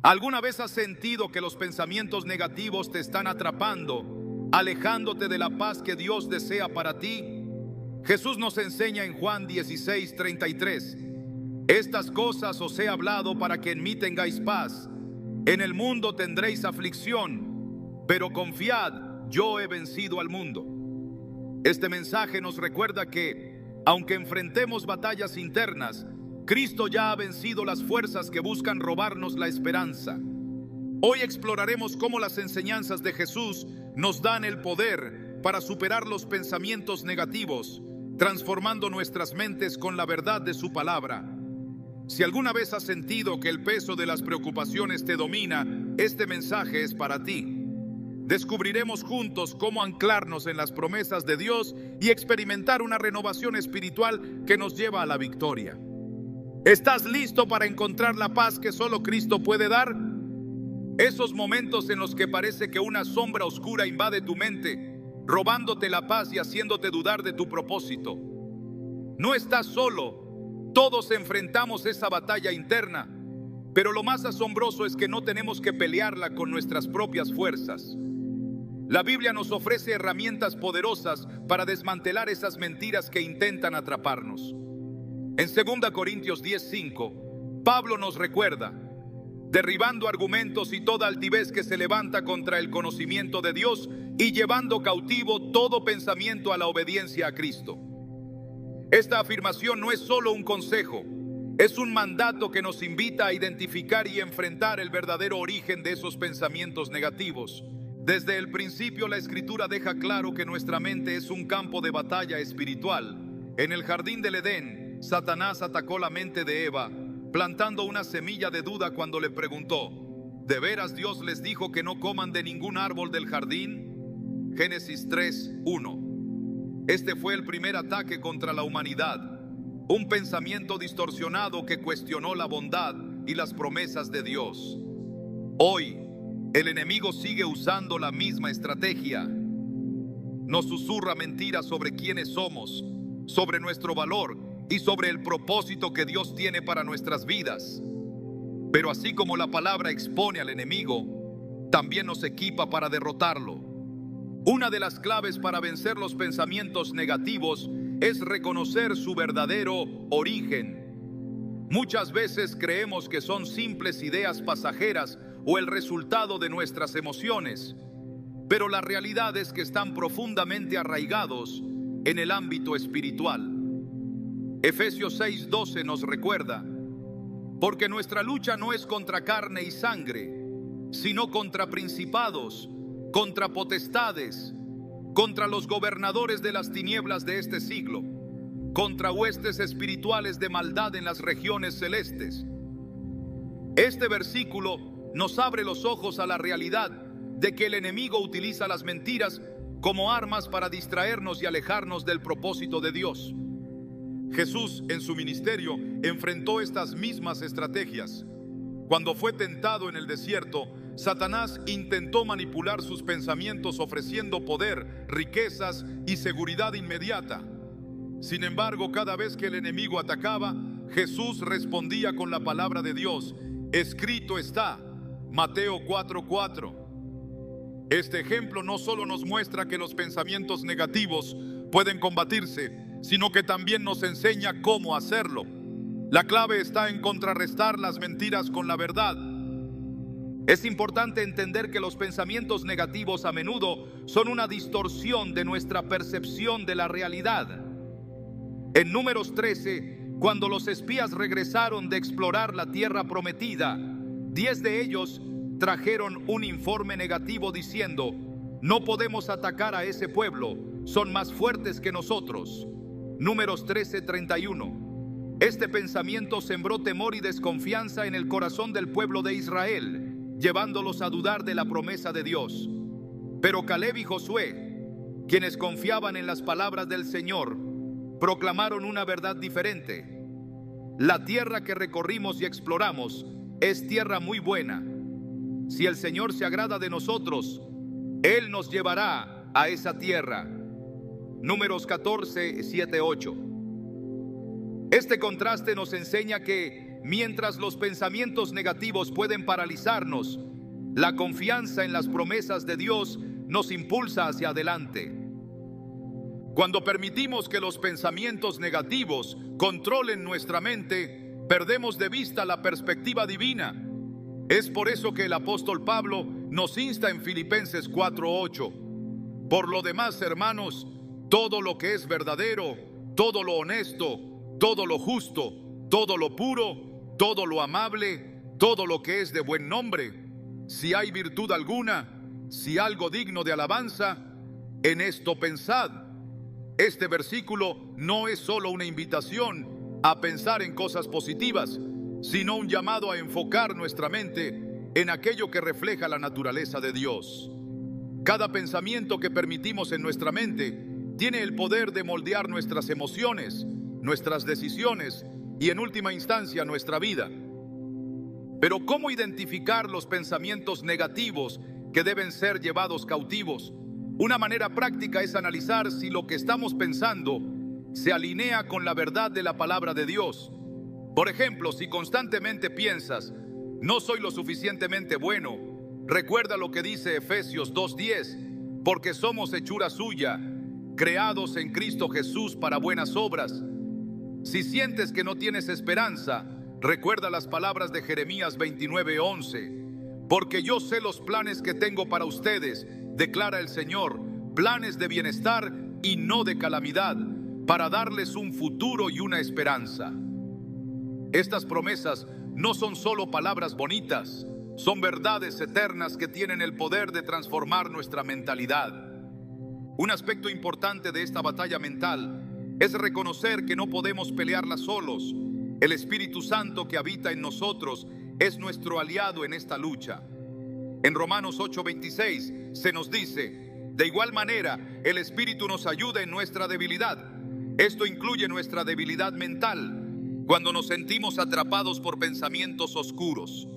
¿Alguna vez has sentido que los pensamientos negativos te están atrapando, alejándote de la paz que Dios desea para ti? Jesús nos enseña en Juan 16:33: estas cosas os he hablado para que en mí tengáis paz. En el mundo tendréis aflicción, pero confiad, yo he vencido al mundo. Este mensaje nos recuerda que, aunque enfrentemos batallas internas, Cristo ya ha vencido las fuerzas que buscan robarnos la esperanza. Hoy exploraremos cómo las enseñanzas de Jesús nos dan el poder para superar los pensamientos negativos, transformando nuestras mentes con la verdad de su palabra. Si alguna vez has sentido que el peso de las preocupaciones te domina, este mensaje es para ti. Descubriremos juntos cómo anclarnos en las promesas de Dios y experimentar una renovación espiritual que nos lleva a la victoria. ¿Estás listo para encontrar la paz que solo Cristo puede dar? Esos momentos en los que parece que una sombra oscura invade tu mente, robándote la paz y haciéndote dudar de tu propósito. No estás solo, todos enfrentamos esa batalla interna, pero lo más asombroso es que no tenemos que pelearla con nuestras propias fuerzas. La Biblia nos ofrece herramientas poderosas para desmantelar esas mentiras que intentan atraparnos. En 2 Corintios 10:5, Pablo nos recuerda: derribando argumentos y toda altivez que se levanta contra el conocimiento de Dios y llevando cautivo todo pensamiento a la obediencia a Cristo. Esta afirmación no es solo un consejo, es un mandato que nos invita a identificar y enfrentar el verdadero origen de esos pensamientos negativos. Desde el principio, la Escritura deja claro que nuestra mente es un campo de batalla espiritual. En el jardín del Edén, Satanás atacó la mente de Eva, plantando una semilla de duda cuando le preguntó: ¿de veras Dios les dijo que no coman de ningún árbol del jardín? Génesis 3:1. Este fue el primer ataque contra la humanidad, un pensamiento distorsionado que cuestionó la bondad y las promesas de Dios. Hoy, el enemigo sigue usando la misma estrategia. Nos susurra mentiras sobre quiénes somos, sobre nuestro valor y sobre el propósito que Dios tiene para nuestras vidas. Pero así como la palabra expone al enemigo, también nos equipa para derrotarlo. Una de las claves para vencer los pensamientos negativos es reconocer su verdadero origen. Muchas veces creemos que son simples ideas pasajeras o el resultado de nuestras emociones, pero la realidad es que están profundamente arraigados en el ámbito espiritual. Efesios 6:12 nos recuerda: porque nuestra lucha no es contra carne y sangre, sino contra principados, contra potestades, contra los gobernadores de las tinieblas de este siglo, contra huestes espirituales de maldad en las regiones celestes. Este versículo nos abre los ojos a la realidad de que el enemigo utiliza las mentiras como armas para distraernos y alejarnos del propósito de Dios. Jesús, en su ministerio, enfrentó estas mismas estrategias. Cuando fue tentado en el desierto, Satanás intentó manipular sus pensamientos ofreciendo poder, riquezas y seguridad inmediata. Sin embargo, cada vez que el enemigo atacaba, Jesús respondía con la palabra de Dios: escrito está, Mateo 4:4. Este ejemplo no solo nos muestra que los pensamientos negativos pueden combatirse, sino que también nos enseña cómo hacerlo. La clave está en contrarrestar las mentiras con la verdad. Es importante entender que los pensamientos negativos a menudo son una distorsión de nuestra percepción de la realidad. En Números 13, cuando los espías regresaron de explorar la tierra prometida, 10 de ellos trajeron un informe negativo diciendo: no podemos atacar a ese pueblo, son más fuertes que nosotros. Números 13:31. Este pensamiento sembró temor y desconfianza en el corazón del pueblo de Israel, llevándolos a dudar de la promesa de Dios. Pero Caleb y Josué, quienes confiaban en las palabras del Señor, proclamaron una verdad diferente: la tierra que recorrimos y exploramos es tierra muy buena. Si el Señor se agrada de nosotros, Él nos llevará a esa tierra. Números 14:7-8. Este contraste nos enseña que mientras los pensamientos negativos pueden paralizarnos, la confianza en las promesas de Dios nos impulsa hacia adelante. Cuando permitimos que los pensamientos negativos controlen nuestra mente, perdemos de vista la perspectiva divina. Es por eso que el apóstol Pablo nos insta en Filipenses 4:8. Por lo demás, hermanos, todo lo que es verdadero, todo lo honesto, todo lo justo, todo lo puro, todo lo amable, todo lo que es de buen nombre, si hay virtud alguna, si algo digno de alabanza, en esto pensad. Este versículo no es solo una invitación a pensar en cosas positivas, sino un llamado a enfocar nuestra mente en aquello que refleja la naturaleza de Dios. Cada pensamiento que permitimos en nuestra mente tiene el poder de moldear nuestras emociones, nuestras decisiones y en última instancia nuestra vida. Pero ¿cómo identificar los pensamientos negativos que deben ser llevados cautivos? Una manera práctica es analizar si lo que estamos pensando se alinea con la verdad de la palabra de Dios. Por ejemplo, si constantemente piensas, no soy lo suficientemente bueno, recuerda lo que dice Efesios 2:10, porque somos hechura suya, creados en Cristo Jesús para buenas obras. Si sientes que no tienes esperanza, recuerda las palabras de Jeremías 29:11, porque yo sé los planes que tengo para ustedes, declara el Señor, planes de bienestar y no de calamidad, para darles un futuro y una esperanza. Estas promesas no son solo palabras bonitas, son verdades eternas que tienen el poder de transformar nuestra mentalidad. Un aspecto importante de esta batalla mental es reconocer que no podemos pelearla solos. El Espíritu Santo que habita en nosotros es nuestro aliado en esta lucha. En Romanos 8:26 se nos dice, de igual manera, el Espíritu nos ayuda en nuestra debilidad. Esto incluye nuestra debilidad mental, cuando nos sentimos atrapados por pensamientos oscuros.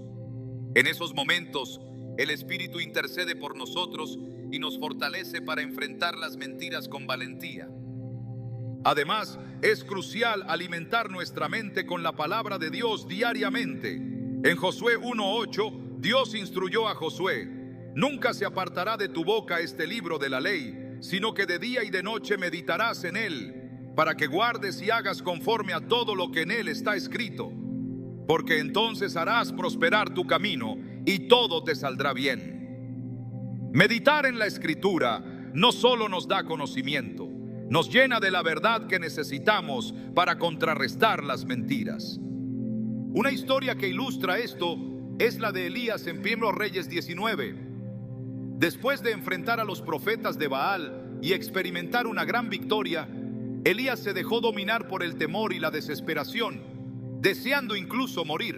En esos momentos, el Espíritu intercede por nosotros y nos fortalece para enfrentar las mentiras con valentía. Además, es crucial alimentar nuestra mente con la palabra de Dios diariamente. En Josué 1:8, Dios instruyó a Josué, nunca se apartará de tu boca este libro de la ley, sino que de día y de noche meditarás en él, para que guardes y hagas conforme a todo lo que en él está escrito, porque entonces harás prosperar tu camino y todo te saldrá bien. Meditar en la Escritura no solo nos da conocimiento, nos llena de la verdad que necesitamos para contrarrestar las mentiras. Una historia que ilustra esto es la de Elías en 1 Reyes 19. Después de enfrentar a los profetas de Baal y experimentar una gran victoria, Elías se dejó dominar por el temor y la desesperación, deseando incluso morir.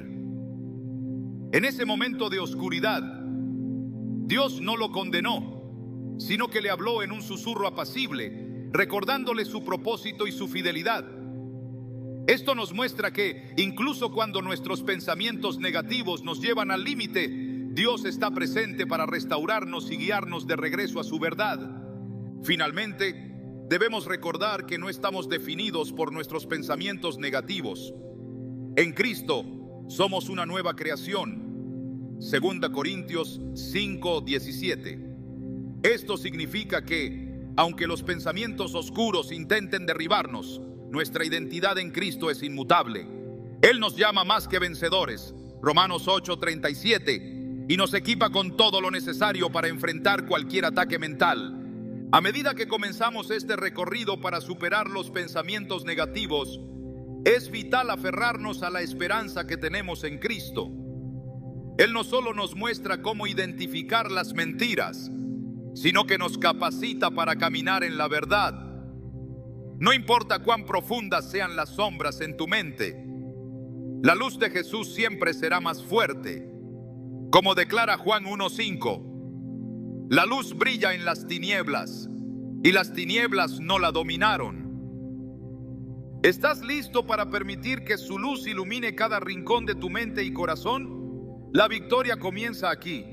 En ese momento de oscuridad, Dios no lo condenó, sino que le habló en un susurro apacible, recordándole su propósito y su fidelidad. Esto nos muestra que, incluso cuando nuestros pensamientos negativos nos llevan al límite, Dios está presente para restaurarnos y guiarnos de regreso a su verdad. Finalmente, debemos recordar que no estamos definidos por nuestros pensamientos negativos. En Cristo somos una nueva creación. 2 Corintios 5:17. Esto significa que, aunque los pensamientos oscuros intenten derribarnos, nuestra identidad en Cristo es inmutable. Él nos llama más que vencedores, Romanos 8:37, y nos equipa con todo lo necesario para enfrentar cualquier ataque mental. A medida que comenzamos este recorrido para superar los pensamientos negativos, es vital aferrarnos a la esperanza que tenemos en Cristo. Él no solo nos muestra cómo identificar las mentiras, sino que nos capacita para caminar en la verdad. No importa cuán profundas sean las sombras en tu mente, la luz de Jesús siempre será más fuerte. Como declara Juan 1:5, la luz brilla en las tinieblas y las tinieblas no la dominaron. ¿Estás listo para permitir que su luz ilumine cada rincón de tu mente y corazón? La victoria comienza aquí.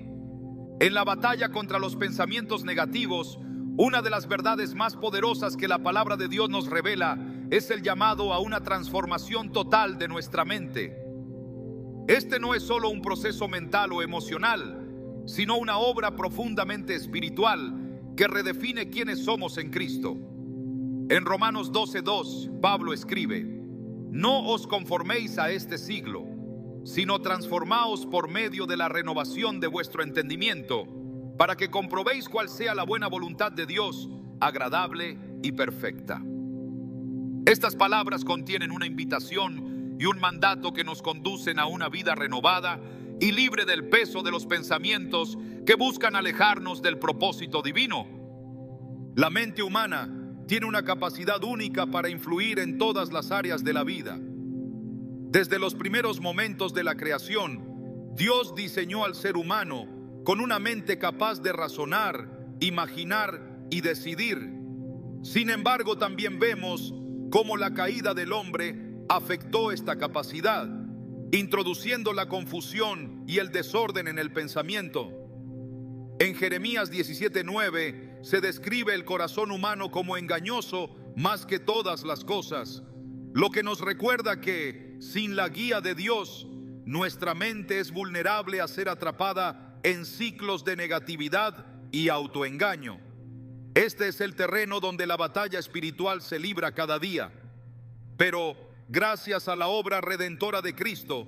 En la batalla contra los pensamientos negativos, una de las verdades más poderosas que la palabra de Dios nos revela es el llamado a una transformación total de nuestra mente. Este no es solo un proceso mental o emocional, sino una obra profundamente espiritual que redefine quiénes somos en Cristo. En Romanos 12:2, Pablo escribe: no os conforméis a este siglo, sino transformaos por medio de la renovación de vuestro entendimiento, para que comprobéis cuál sea la buena voluntad de Dios, agradable y perfecta. Estas palabras contienen una invitación y un mandato que nos conducen a una vida renovada y libre del peso de los pensamientos que buscan alejarnos del propósito divino. La mente humana tiene una capacidad única para influir en todas las áreas de la vida. Desde los primeros momentos de la creación, Dios diseñó al ser humano con una mente capaz de razonar, imaginar y decidir. Sin embargo, también vemos cómo la caída del hombre afectó esta capacidad, introduciendo la confusión y el desorden en el pensamiento. En Jeremías 17:9 se describe el corazón humano como engañoso más que todas las cosas, lo que nos recuerda que, sin la guía de Dios, nuestra mente es vulnerable a ser atrapada en ciclos de negatividad y autoengaño. Este es el terreno donde la batalla espiritual se libra cada día. Pero, gracias a la obra redentora de Cristo,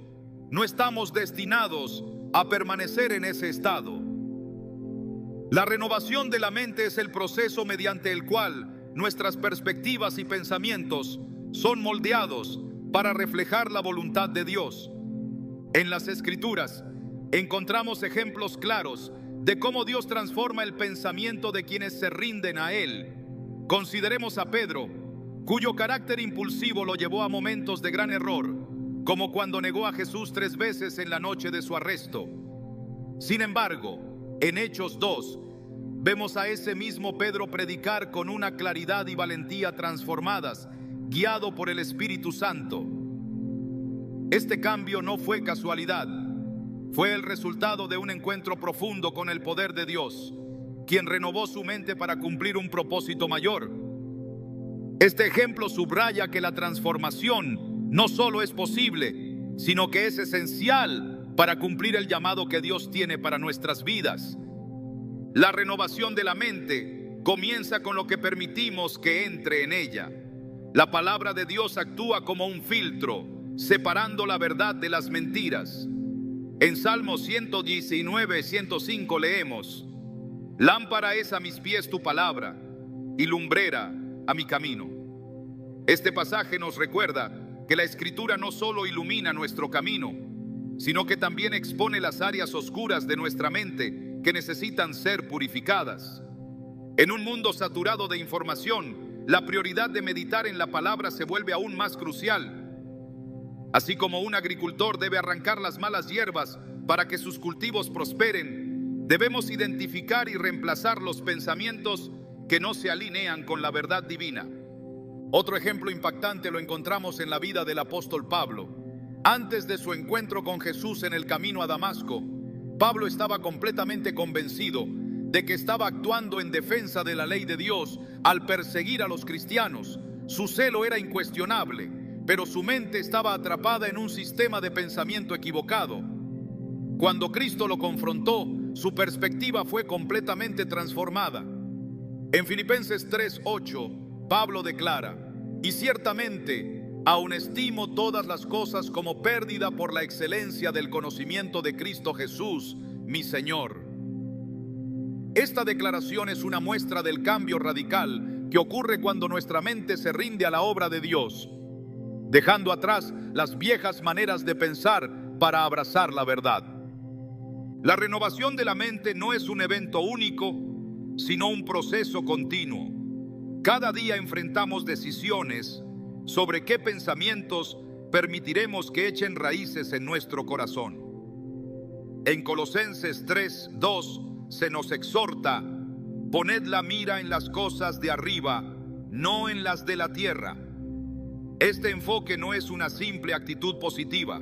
no estamos destinados a permanecer en ese estado. La renovación de la mente es el proceso mediante el cual nuestras perspectivas y pensamientos son moldeados para reflejar la voluntad de Dios. En las Escrituras encontramos ejemplos claros de cómo Dios transforma el pensamiento de quienes se rinden a Él. Consideremos a Pedro, cuyo carácter impulsivo lo llevó a momentos de gran error, como cuando negó a Jesús 3 veces en la noche de su arresto. Sin embargo, en Hechos 2, vemos a ese mismo Pedro predicar con una claridad y valentía transformadas, guiado por el Espíritu Santo. Este cambio no fue casualidad, fue el resultado de un encuentro profundo con el poder de Dios, quien renovó su mente para cumplir un propósito mayor. Este ejemplo subraya que la transformación no solo es posible, sino que es esencial para cumplir el llamado que Dios tiene para nuestras vidas. La renovación de la mente comienza con lo que permitimos que entre en ella. La palabra de Dios actúa como un filtro, separando la verdad de las mentiras. En Salmos 119:105 leemos: lámpara es a mis pies tu palabra y lumbrera a mi camino. Este pasaje nos recuerda que la Escritura no solo ilumina nuestro camino, sino que también expone las áreas oscuras de nuestra mente que necesitan ser purificadas. En un mundo saturado de información, la prioridad de meditar en la palabra se vuelve aún más crucial. Así como un agricultor debe arrancar las malas hierbas para que sus cultivos prosperen, debemos identificar y reemplazar los pensamientos que no se alinean con la verdad divina. Otro ejemplo impactante lo encontramos en la vida del apóstol Pablo. Antes de su encuentro con Jesús en el camino a Damasco, Pablo estaba completamente convencido de que estaba actuando en defensa de la ley de Dios al perseguir a los cristianos. Su celo era incuestionable, pero su mente estaba atrapada en un sistema de pensamiento equivocado. Cuando Cristo lo confrontó, su perspectiva fue completamente transformada. En Filipenses 3:8, Pablo declara: y ciertamente, aun estimo todas las cosas como pérdida por la excelencia del conocimiento de Cristo Jesús, mi Señor. Esta declaración es una muestra del cambio radical que ocurre cuando nuestra mente se rinde a la obra de Dios, dejando atrás las viejas maneras de pensar para abrazar la verdad. La renovación de la mente no es un evento único, sino un proceso continuo. Cada día enfrentamos decisiones sobre qué pensamientos permitiremos que echen raíces en nuestro corazón. En Colosenses 3:2 se nos exhorta: poned la mira en las cosas de arriba, no en las de la tierra. Este enfoque no es una simple actitud positiva,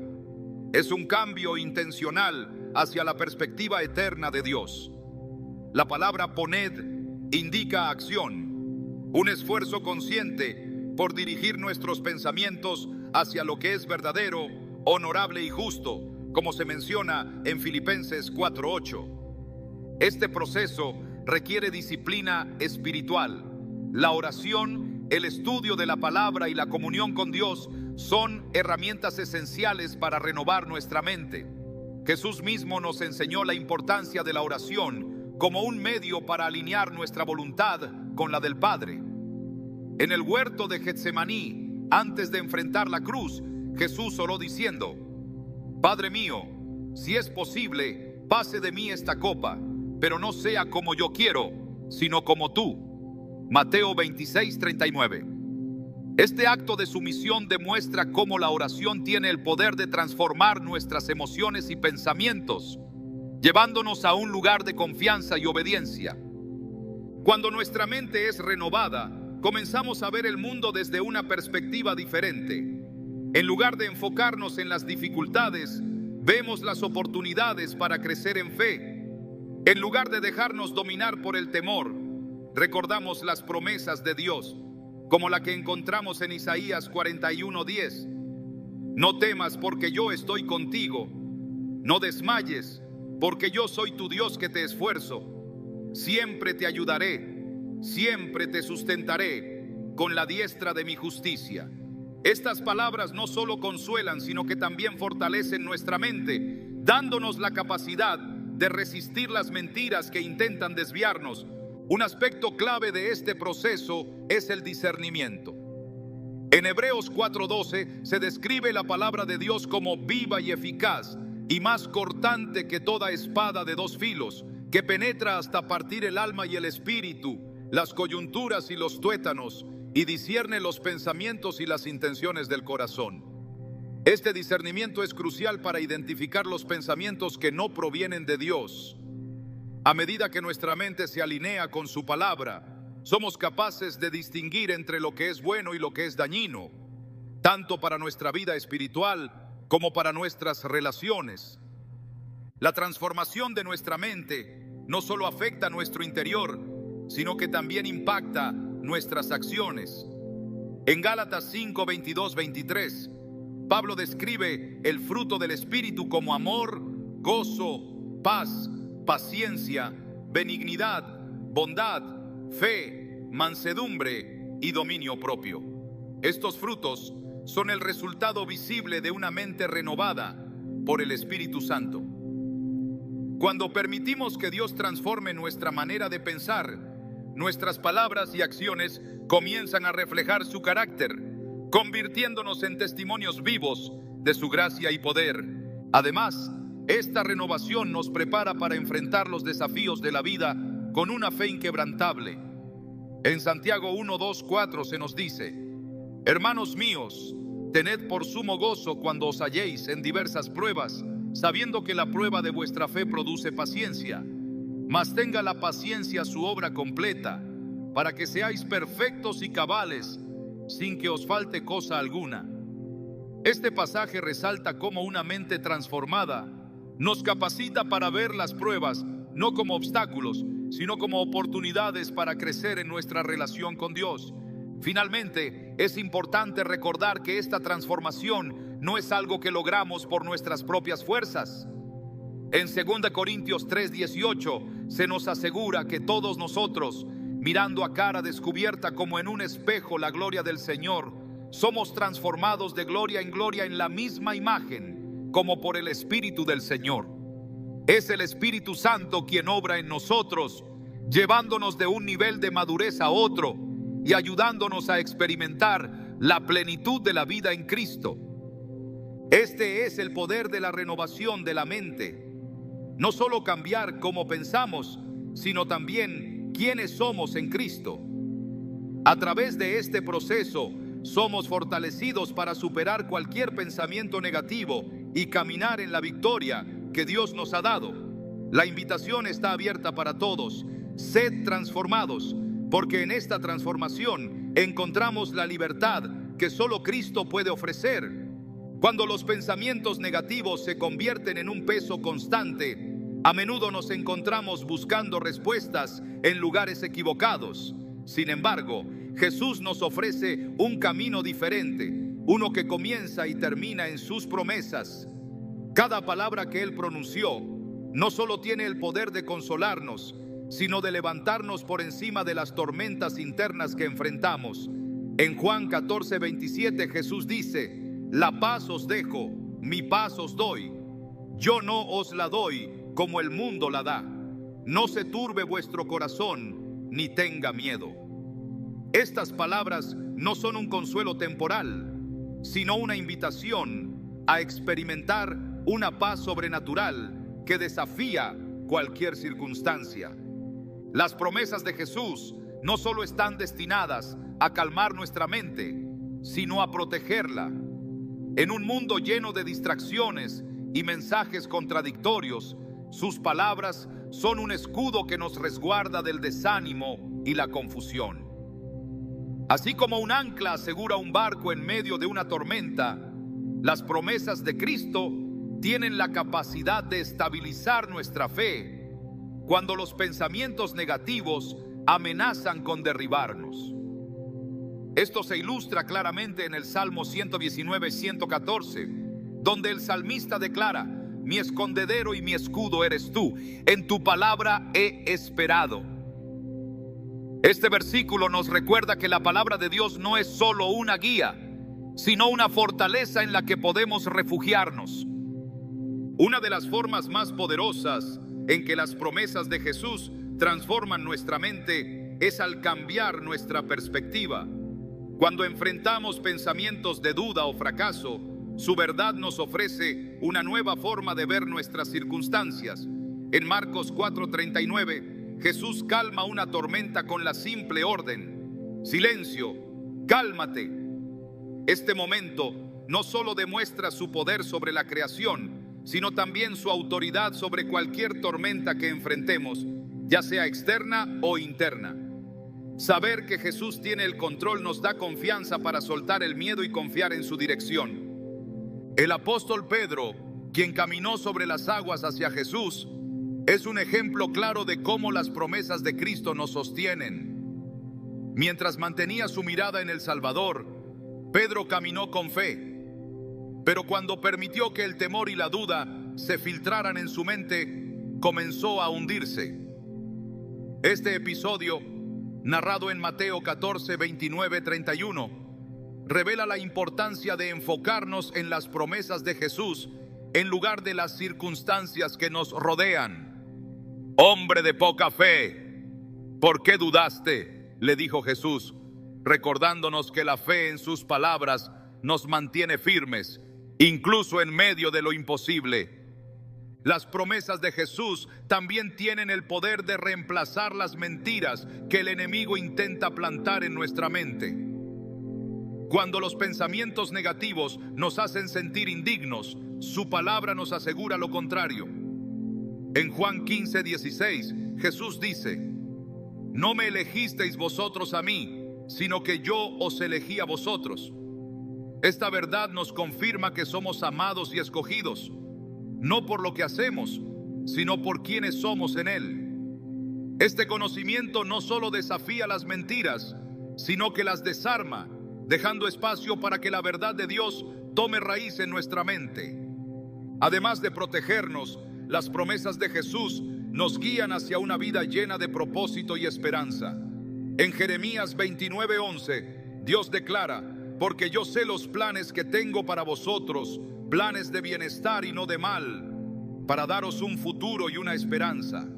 es un cambio intencional hacia la perspectiva eterna de Dios. La palabra poned indica acción, un esfuerzo consciente por dirigir nuestros pensamientos hacia lo que es verdadero, honorable y justo, como se menciona en Filipenses 4:8. Este proceso requiere disciplina espiritual. La oración, el estudio de la palabra y la comunión con Dios son herramientas esenciales para renovar nuestra mente. Jesús mismo nos enseñó la importancia de la oración como un medio para alinear nuestra voluntad con la del Padre. En el huerto de Getsemaní, antes de enfrentar la cruz, Jesús oró diciendo: Padre mío, si es posible, pase de mí esta copa, pero no sea como yo quiero, sino como tú. Mateo 26:39. Este acto de sumisión demuestra cómo la oración tiene el poder de transformar nuestras emociones y pensamientos, llevándonos a un lugar de confianza y obediencia. Cuando nuestra mente es renovada, comenzamos a ver el mundo desde una perspectiva diferente. En lugar de enfocarnos en las dificultades, vemos las oportunidades para crecer en fe. En lugar de dejarnos dominar por el temor, recordamos las promesas de Dios, como la que encontramos en Isaías 41:10. No temas, porque yo estoy contigo. No desmayes, porque yo soy tu Dios que te esfuerzo. Siempre te ayudaré, siempre te sustentaré con la diestra de mi justicia. Estas palabras no solo consuelan, sino que también fortalecen nuestra mente, dándonos la capacidad de resistir las mentiras que intentan desviarnos. Un aspecto clave de este proceso es el discernimiento. En Hebreos 4:12 se describe la palabra de Dios como viva y eficaz, y más cortante que toda espada de dos filos, que penetra hasta partir el alma y el espíritu, las coyunturas y los tuétanos, y discierne los pensamientos y las intenciones del corazón. Este discernimiento es crucial para identificar los pensamientos que no provienen de Dios. A medida que nuestra mente se alinea con su palabra, somos capaces de distinguir entre lo que es bueno y lo que es dañino, tanto para nuestra vida espiritual como para nuestras relaciones. La transformación de nuestra mente no solo afecta nuestro interior, sino que también impacta nuestras acciones. En Gálatas 5:22-23, Pablo describe el fruto del Espíritu como amor, gozo, paz, paciencia, benignidad, bondad, fe, mansedumbre y dominio propio. Estos frutos son el resultado visible de una mente renovada por el Espíritu Santo. Cuando permitimos que Dios transforme nuestra manera de pensar, nuestras palabras y acciones comienzan a reflejar su carácter, convirtiéndonos en testimonios vivos de su gracia y poder. Además, esta renovación nos prepara para enfrentar los desafíos de la vida con una fe inquebrantable. En Santiago 1:2-4 se nos dice: Hermanos míos, tened por sumo gozo cuando os halléis en diversas pruebas, sabiendo que la prueba de vuestra fe produce paciencia. Mas tenga la paciencia su obra completa, para que seáis perfectos y cabales, sin que os falte cosa alguna. Este pasaje resalta cómo una mente transformada nos capacita para ver las pruebas no como obstáculos, sino como oportunidades para crecer en nuestra relación con Dios. Finalmente, es importante recordar que esta transformación no es algo que logramos por nuestras propias fuerzas. En 2 Corintios 3:18 se nos asegura que todos nosotros, mirando a cara descubierta como en un espejo la gloria del Señor, somos transformados de gloria en gloria en la misma imagen, como por el Espíritu del Señor. Es el Espíritu Santo quien obra en nosotros, llevándonos de un nivel de madurez a otro y ayudándonos a experimentar la plenitud de la vida en Cristo. Este es el poder de la renovación de la mente. No solo cambiar cómo pensamos, sino también quiénes somos en Cristo. A través de este proceso, somos fortalecidos para superar cualquier pensamiento negativo y caminar en la victoria que Dios nos ha dado. La invitación está abierta para todos. Sed transformados, porque en esta transformación encontramos la libertad que solo Cristo puede ofrecer. Cuando los pensamientos negativos se convierten en un peso constante, a menudo nos encontramos buscando respuestas en lugares equivocados. Sin embargo, Jesús nos ofrece un camino diferente, uno que comienza y termina en sus promesas. Cada palabra que Él pronunció no solo tiene el poder de consolarnos, sino de levantarnos por encima de las tormentas internas que enfrentamos. En Juan 14:27 Jesús dice: la paz os dejo, mi paz os doy. Yo no os la doy como el mundo la da. No se turbe vuestro corazón, ni tenga miedo. Estas palabras no son un consuelo temporal, sino una invitación a experimentar una paz sobrenatural que desafía cualquier circunstancia. Las promesas de Jesús no solo están destinadas a calmar nuestra mente, sino a protegerla. En un mundo lleno de distracciones y mensajes contradictorios, sus palabras son un escudo que nos resguarda del desánimo y la confusión. Así como un ancla asegura un barco en medio de una tormenta, las promesas de Cristo tienen la capacidad de estabilizar nuestra fe cuando los pensamientos negativos amenazan con derribarnos. Esto se ilustra claramente en el Salmo 119:114, donde el salmista declara: mi escondedero y mi escudo eres tú, en tu palabra he esperado. Este versículo nos recuerda que la palabra de Dios no es solo una guía, sino una fortaleza en la que podemos refugiarnos. Una de las formas más poderosas en que las promesas de Jesús transforman nuestra mente es al cambiar nuestra perspectiva. Cuando enfrentamos pensamientos de duda o fracaso, su verdad nos ofrece una nueva forma de ver nuestras circunstancias. En Marcos 4:39, Jesús calma una tormenta con la simple orden: silencio, cálmate. Este momento no solo demuestra su poder sobre la creación, sino también su autoridad sobre cualquier tormenta que enfrentemos, ya sea externa o interna. Saber que Jesús tiene el control nos da confianza para soltar el miedo y confiar en su dirección. El apóstol Pedro, quien caminó sobre las aguas hacia Jesús, es un ejemplo claro de cómo las promesas de Cristo nos sostienen. Mientras mantenía su mirada en el Salvador, Pedro caminó con fe. Pero cuando permitió que el temor y la duda se filtraran en su mente, comenzó a hundirse. Este episodio, narrado en Mateo 14:29-31, revela la importancia de enfocarnos en las promesas de Jesús en lugar de las circunstancias que nos rodean. Hombre de poca fe, ¿por qué dudaste?, le dijo Jesús, recordándonos que la fe en sus palabras nos mantiene firmes, incluso en medio de lo imposible. Las promesas de Jesús también tienen el poder de reemplazar las mentiras que el enemigo intenta plantar en nuestra mente. Cuando los pensamientos negativos nos hacen sentir indignos, su palabra nos asegura lo contrario. En Juan 15:16, Jesús dice: no me elegisteis vosotros a mí, sino que yo os elegí a vosotros. Esta verdad nos confirma que somos amados y escogidos, no por lo que hacemos, sino por quienes somos en Él. Este conocimiento no solo desafía las mentiras, sino que las desarma, dejando espacio para que la verdad de Dios tome raíz en nuestra mente. Además de protegernos, las promesas de Jesús nos guían hacia una vida llena de propósito y esperanza. En Jeremías 29:11, Dios declara: porque yo sé los planes que tengo para vosotros, planes de bienestar y no de mal, para daros un futuro y una esperanza.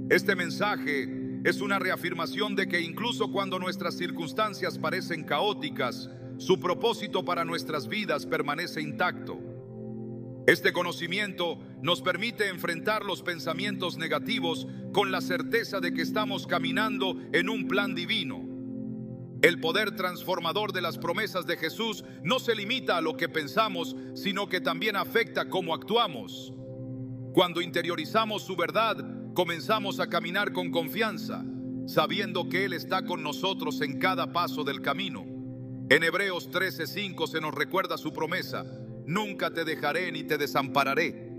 Este mensaje es una reafirmación de que incluso cuando nuestras circunstancias parecen caóticas, su propósito para nuestras vidas permanece intacto. Este conocimiento nos permite enfrentar los pensamientos negativos con la certeza de que estamos caminando en un plan divino. El poder transformador de las promesas de Jesús no se limita a lo que pensamos, sino que también afecta cómo actuamos. Cuando interiorizamos su verdad, comenzamos a caminar con confianza, sabiendo que Él está con nosotros en cada paso del camino. En Hebreos 13:5 se nos recuerda su promesa: nunca te dejaré ni te desampararé.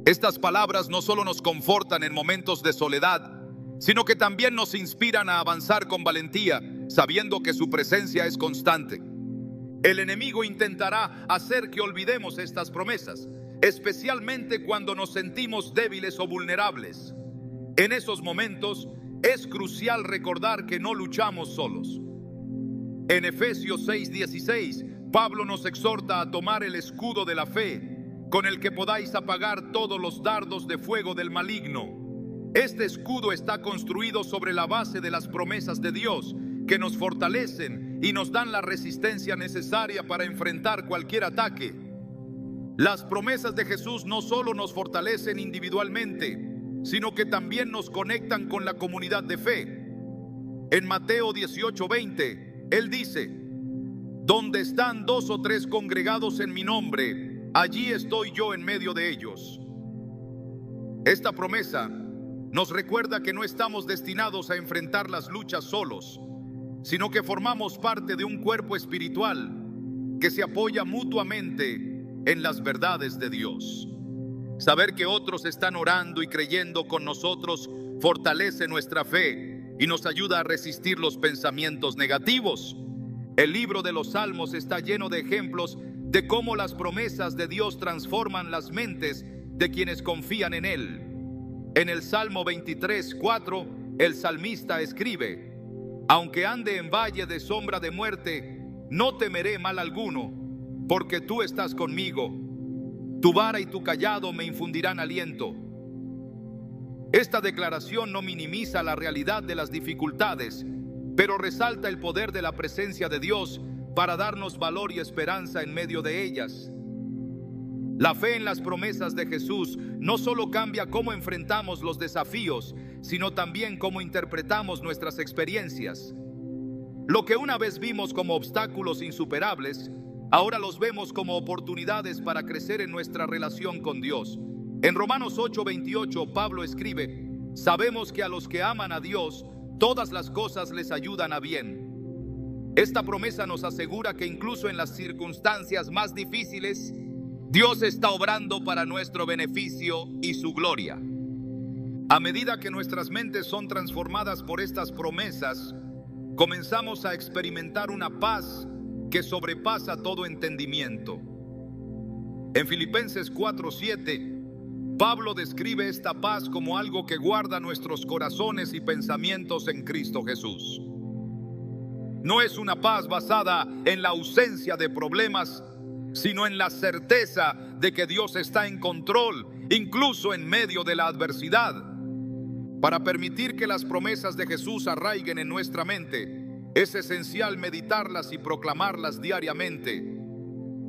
Estas palabras no solo nos confortan en momentos de soledad, sino que también nos inspiran a avanzar con valentía, sabiendo que su presencia es constante. El enemigo intentará hacer que olvidemos estas promesas, especialmente cuando nos sentimos débiles o vulnerables. En esos momentos es crucial recordar que no luchamos solos. En Efesios 6:16, Pablo nos exhorta a tomar el escudo de la fe, con el que podáis apagar todos los dardos de fuego del maligno. Este escudo está construido sobre la base de las promesas de Dios, que nos fortalecen y nos dan la resistencia necesaria para enfrentar cualquier ataque. Las promesas de Jesús no solo nos fortalecen individualmente, sino que también nos conectan con la comunidad de fe. En Mateo 18:20, Él dice: donde están 2 o 3 congregados en mi nombre, allí estoy yo en medio de ellos. Esta promesa nos recuerda que no estamos destinados a enfrentar las luchas solos, sino que formamos parte de un cuerpo espiritual que se apoya mutuamente en las verdades de Dios. Saber que otros están orando y creyendo con nosotros fortalece nuestra fe y nos ayuda a resistir los pensamientos negativos. El libro de los Salmos está lleno de ejemplos de cómo las promesas de Dios transforman las mentes de quienes confían en Él. En el Salmo 23:4, el salmista escribe: aunque ande en valle de sombra de muerte, no temeré mal alguno, porque tú estás conmigo. Tu vara y tu cayado me infundirán aliento. Esta declaración no minimiza la realidad de las dificultades, pero resalta el poder de la presencia de Dios para darnos valor y esperanza en medio de ellas. La fe en las promesas de Jesús no solo cambia cómo enfrentamos los desafíos, sino también cómo interpretamos nuestras experiencias. Lo que una vez vimos como obstáculos insuperables, ahora los vemos como oportunidades para crecer en nuestra relación con Dios. En Romanos 8:28, Pablo escribe: sabemos que a los que aman a Dios, todas las cosas les ayudan a bien. Esta promesa nos asegura que incluso en las circunstancias más difíciles, Dios está obrando para nuestro beneficio y su gloria. A medida que nuestras mentes son transformadas por estas promesas, comenzamos a experimentar una paz que sobrepasa todo entendimiento. En Filipenses 4:7, Pablo describe esta paz como algo que guarda nuestros corazones y pensamientos en Cristo Jesús. No es una paz basada en la ausencia de problemas, sino en la certeza de que Dios está en control, incluso en medio de la adversidad. Para permitir que las promesas de Jesús arraiguen en nuestra mente, es esencial meditarlas y proclamarlas diariamente.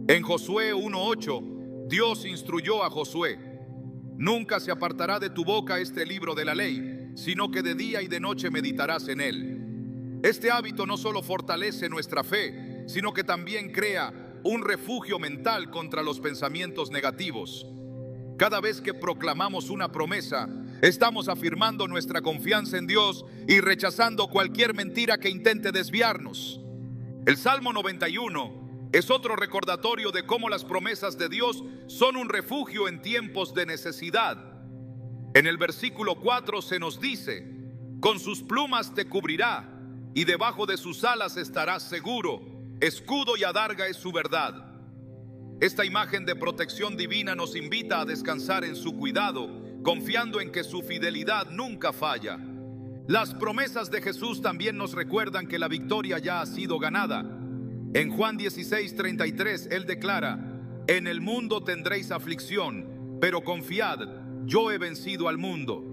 En Josué 1:8, Dios instruyó a Josué: nunca se apartará de tu boca este libro de la ley, sino que de día y de noche meditarás en él. Este hábito no solo fortalece nuestra fe, sino que también crea un refugio mental contra los pensamientos negativos. Cada vez que proclamamos una promesa, estamos afirmando nuestra confianza en Dios y rechazando cualquier mentira que intente desviarnos. El Salmo 91 es otro recordatorio de cómo las promesas de Dios son un refugio en tiempos de necesidad. En el versículo 4 se nos dice: con sus plumas te cubrirá y debajo de sus alas estarás seguro. Escudo y adarga es su verdad. Esta imagen de protección divina nos invita a descansar en su cuidado, confiando en que su fidelidad nunca falla. Las promesas de Jesús también nos recuerdan que la victoria ya ha sido ganada. En Juan 16:33, Él declara: en el mundo tendréis aflicción, pero confiad, yo he vencido al mundo.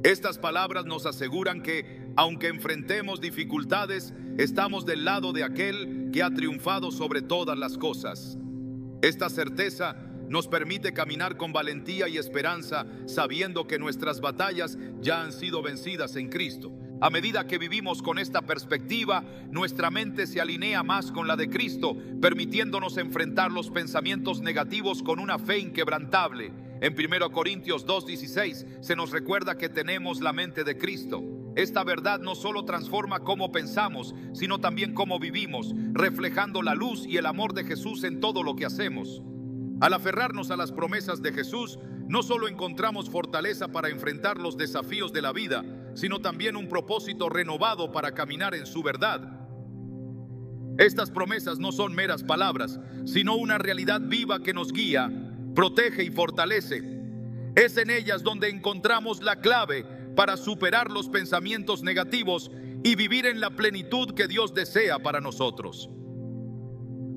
Estas palabras nos aseguran que, aunque enfrentemos dificultades, estamos del lado de aquel que ha triunfado sobre todas las cosas. Esta certeza nos permite caminar con valentía y esperanza, sabiendo que nuestras batallas ya han sido vencidas en Cristo. A medida que vivimos con esta perspectiva, nuestra mente se alinea más con la de Cristo, permitiéndonos enfrentar los pensamientos negativos con una fe inquebrantable. En 1 Corintios 2:16 se nos recuerda que tenemos la mente de Cristo. Esta verdad no solo transforma cómo pensamos, sino también cómo vivimos, reflejando la luz y el amor de Jesús en todo lo que hacemos. Al aferrarnos a las promesas de Jesús, no solo encontramos fortaleza para enfrentar los desafíos de la vida, sino también un propósito renovado para caminar en su verdad. Estas promesas no son meras palabras, sino una realidad viva que nos guía protege y fortalece. Es en ellas donde encontramos la clave para superar los pensamientos negativos y vivir en la plenitud que Dios desea para nosotros.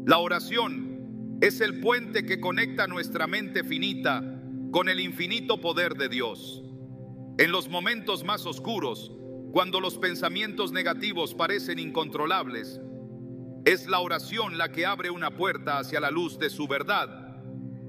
La oración es el puente que conecta nuestra mente finita con el infinito poder de Dios. En los momentos más oscuros, cuando los pensamientos negativos parecen incontrolables, es la oración la que abre una puerta hacia la luz de su verdad.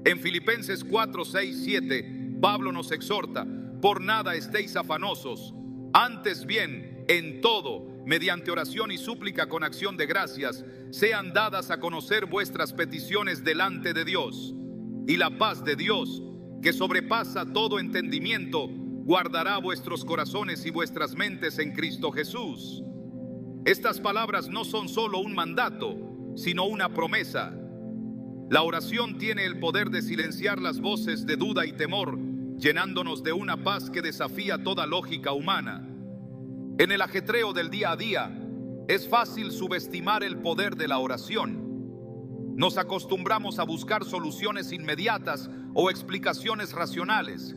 En Filipenses 4, 6, 7, Pablo nos exhorta: por nada estéis afanosos, antes bien, en todo, mediante oración y súplica con acción de gracias, sean dadas a conocer vuestras peticiones delante de Dios. Y la paz de Dios, que sobrepasa todo entendimiento, guardará vuestros corazones y vuestras mentes en Cristo Jesús. Estas palabras no son solo un mandato, sino una promesa. La oración tiene el poder de silenciar las voces de duda y temor, llenándonos de una paz que desafía toda lógica humana. En el ajetreo del día a día, es fácil subestimar el poder de la oración. Nos acostumbramos a buscar soluciones inmediatas o explicaciones racionales,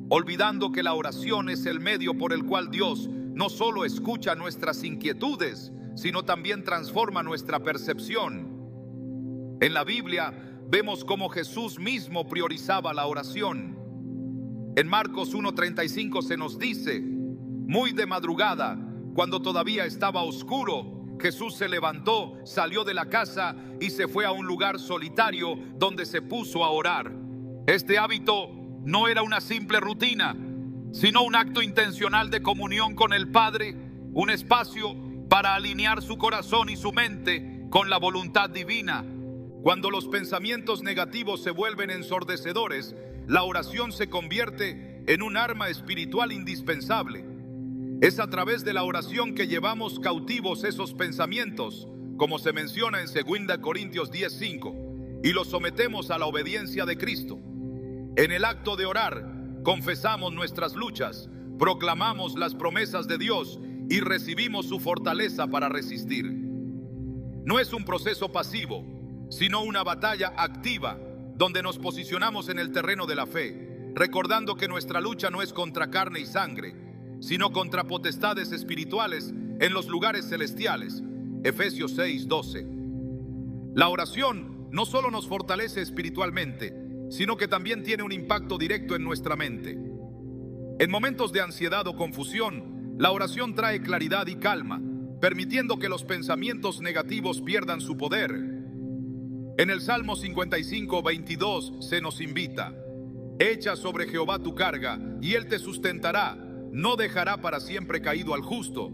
olvidando que la oración es el medio por el cual Dios no solo escucha nuestras inquietudes, sino también transforma nuestra percepción. En la Biblia vemos cómo Jesús mismo priorizaba la oración. En Marcos 1:35 se nos dice: muy de madrugada, cuando todavía estaba oscuro, Jesús se levantó, salió de la casa y se fue a un lugar solitario donde se puso a orar. Este hábito no era una simple rutina, sino un acto intencional de comunión con el Padre, un espacio para alinear su corazón y su mente con la voluntad divina. Cuando los pensamientos negativos se vuelven ensordecedores, la oración se convierte en un arma espiritual indispensable. Es a través de la oración que llevamos cautivos esos pensamientos, como se menciona en 2 Corintios 10:5, y los sometemos a la obediencia de Cristo. En el acto de orar, confesamos nuestras luchas, proclamamos las promesas de Dios y recibimos su fortaleza para resistir. No es un proceso pasivo, sino una batalla activa, donde nos posicionamos en el terreno de la fe, recordando que nuestra lucha no es contra carne y sangre, sino contra potestades espirituales en los lugares celestiales. Efesios 6:12. La oración no solo nos fortalece espiritualmente, sino que también tiene un impacto directo en nuestra mente. En momentos de ansiedad o confusión, la oración trae claridad y calma, permitiendo que los pensamientos negativos pierdan su poder. En el Salmo 55:22 se nos invita: echa sobre Jehová tu carga, y él te sustentará, no dejará para siempre caído al justo.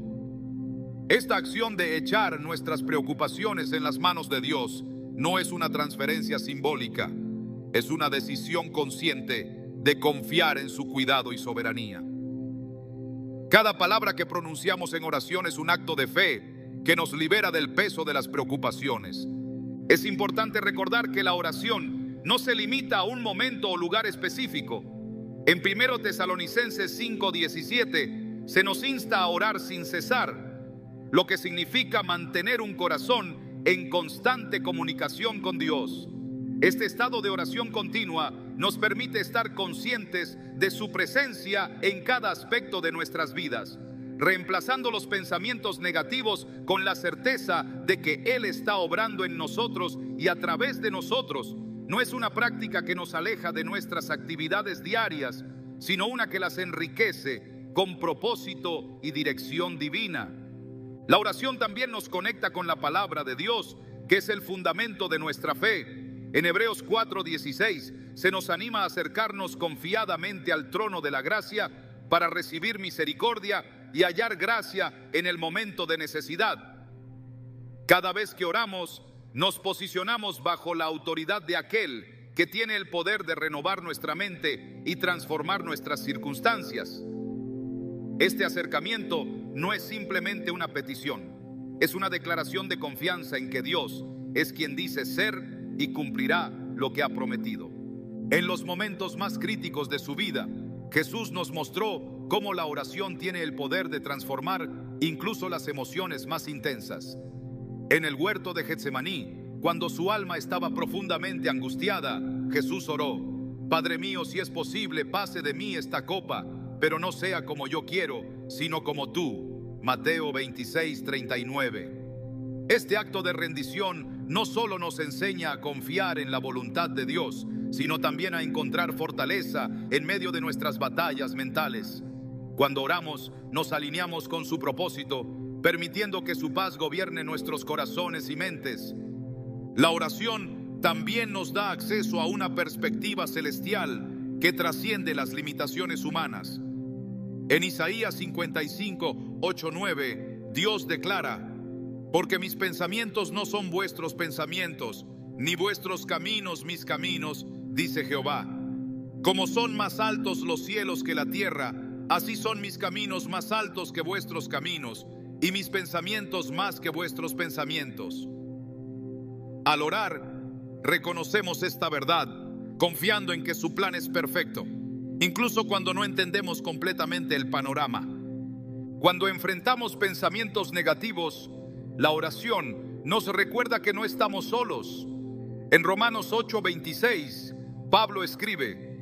Esta acción de echar nuestras preocupaciones en las manos de Dios no es una transferencia simbólica, es una decisión consciente de confiar en su cuidado y soberanía. Cada palabra que pronunciamos en oración es un acto de fe que nos libera del peso de las preocupaciones. Es importante recordar que la oración no se limita a un momento o lugar específico. En 1 Tesalonicenses 5:17 se nos insta a orar sin cesar, lo que significa mantener un corazón en constante comunicación con Dios. Este estado de oración continua nos permite estar conscientes de su presencia en cada aspecto de nuestras vidas, reemplazando los pensamientos negativos con la certeza de que Él está obrando en nosotros y a través de nosotros. No es una práctica que nos aleja de nuestras actividades diarias, sino una que las enriquece con propósito y dirección divina. La oración también nos conecta con la palabra de Dios, que es el fundamento de nuestra fe. En Hebreos 4:16 se nos anima a acercarnos confiadamente al trono de la gracia para recibir misericordia y hallar gracia en el momento de necesidad. Cada vez que oramos, nos posicionamos bajo la autoridad de aquel que tiene el poder de renovar nuestra mente y transformar nuestras circunstancias. Este acercamiento no es simplemente una petición, es una declaración de confianza en que Dios es quien dice ser y cumplirá lo que ha prometido. En los momentos más críticos de su vida, Jesús nos mostró cómo la oración tiene el poder de transformar incluso las emociones más intensas. En el huerto de Getsemaní, cuando su alma estaba profundamente angustiada, Jesús oró: Padre mío, si es posible, pase de mí esta copa, pero no sea como yo quiero, sino como tú. Mateo 26:39. Este acto de rendición no solo nos enseña a confiar en la voluntad de Dios, sino también a encontrar fortaleza en medio de nuestras batallas mentales. Cuando oramos, nos alineamos con su propósito, permitiendo que su paz gobierne nuestros corazones y mentes. La oración también nos da acceso a una perspectiva celestial que trasciende las limitaciones humanas. En Isaías 55:8-9, Dios declara: porque mis pensamientos no son vuestros pensamientos, ni vuestros caminos mis caminos, dice Jehová. Como son más altos los cielos que la tierra, así son mis caminos más altos que vuestros caminos, y mis pensamientos más que vuestros pensamientos. Al orar, reconocemos esta verdad, confiando en que su plan es perfecto, incluso cuando no entendemos completamente el panorama. Cuando enfrentamos pensamientos negativos, la oración nos recuerda que no estamos solos. En Romanos 8:26, Pablo escribe: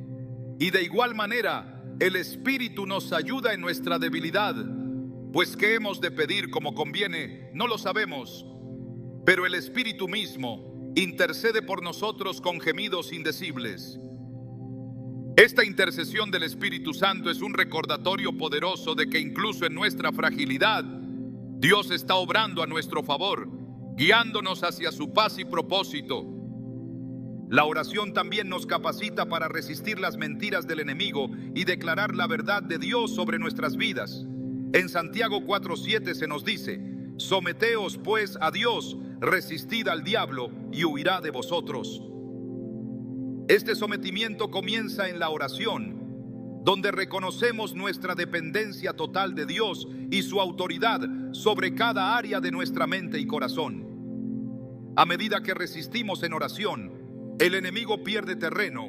y de igual manera, el Espíritu nos ayuda en nuestra debilidad, pues qué hemos de pedir como conviene, no lo sabemos, pero el Espíritu mismo intercede por nosotros con gemidos indecibles. Esta intercesión del Espíritu Santo es un recordatorio poderoso de que incluso en nuestra fragilidad, Dios está obrando a nuestro favor, guiándonos hacia su paz y propósito. La oración también nos capacita para resistir las mentiras del enemigo y declarar la verdad de Dios sobre nuestras vidas. En Santiago 4:7 se nos dice: someteos pues a Dios, resistid al diablo y huirá de vosotros. Este sometimiento comienza en la oración, donde reconocemos nuestra dependencia total de Dios y su autoridad sobre cada área de nuestra mente y corazón. A medida que resistimos en oración, el enemigo pierde terreno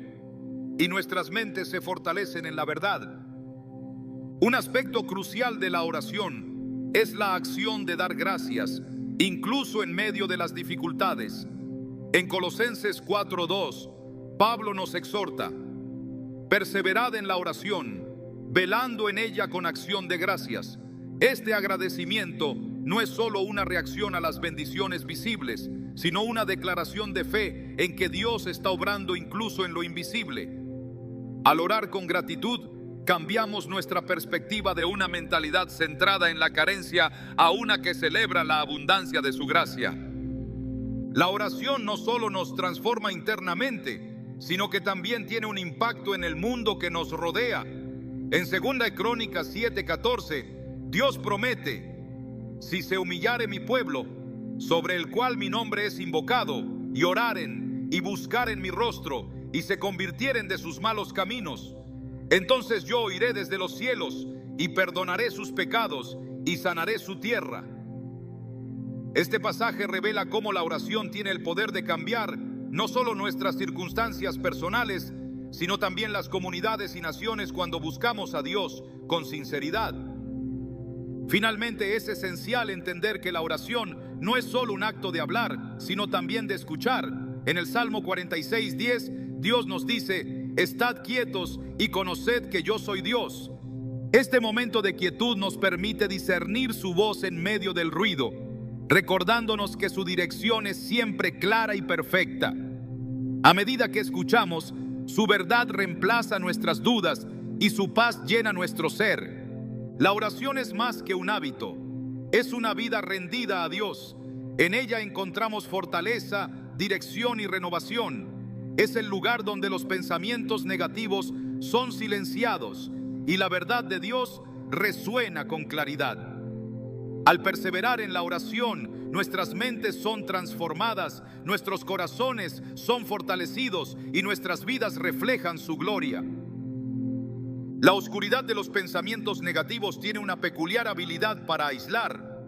y nuestras mentes se fortalecen en la verdad. Un aspecto crucial de la oración es la acción de dar gracias, incluso en medio de las dificultades. En Colosenses 4:2, Pablo nos exhorta: perseverad en la oración, velando en ella con acción de gracias. Este agradecimiento no es solo una reacción a las bendiciones visibles, sino una declaración de fe en que Dios está obrando incluso en lo invisible. Al orar con gratitud, cambiamos nuestra perspectiva de una mentalidad centrada en la carencia a una que celebra la abundancia de su gracia. La oración no solo nos transforma internamente, sino que también tiene un impacto en el mundo que nos rodea. En 2 Crónicas 7:14, Dios promete: si se humillare mi pueblo, sobre el cual mi nombre es invocado, y oraren y buscaren mi rostro, y se convirtieren de sus malos caminos, entonces yo oiré desde los cielos, y perdonaré sus pecados, y sanaré su tierra. Este pasaje revela cómo la oración tiene el poder de cambiar no solo nuestras circunstancias personales, sino también las comunidades y naciones cuando buscamos a Dios con sinceridad. Finalmente, es esencial entender que la oración no es solo un acto de hablar, sino también de escuchar. En el Salmo 46:10, Dios nos dice: estad quietos y conoced que yo soy Dios. Este momento de quietud nos permite discernir su voz en medio del ruido, recordándonos que su dirección es siempre clara y perfecta. A medida que escuchamos, su verdad reemplaza nuestras dudas y su paz llena nuestro ser. La oración es más que un hábito, es una vida rendida a Dios. En ella encontramos fortaleza, dirección y renovación. Es el lugar donde los pensamientos negativos son silenciados y la verdad de Dios resuena con claridad. Al perseverar en la oración, nuestras mentes son transformadas, nuestros corazones son fortalecidos y nuestras vidas reflejan su gloria. La oscuridad de los pensamientos negativos tiene una peculiar habilidad para aislar,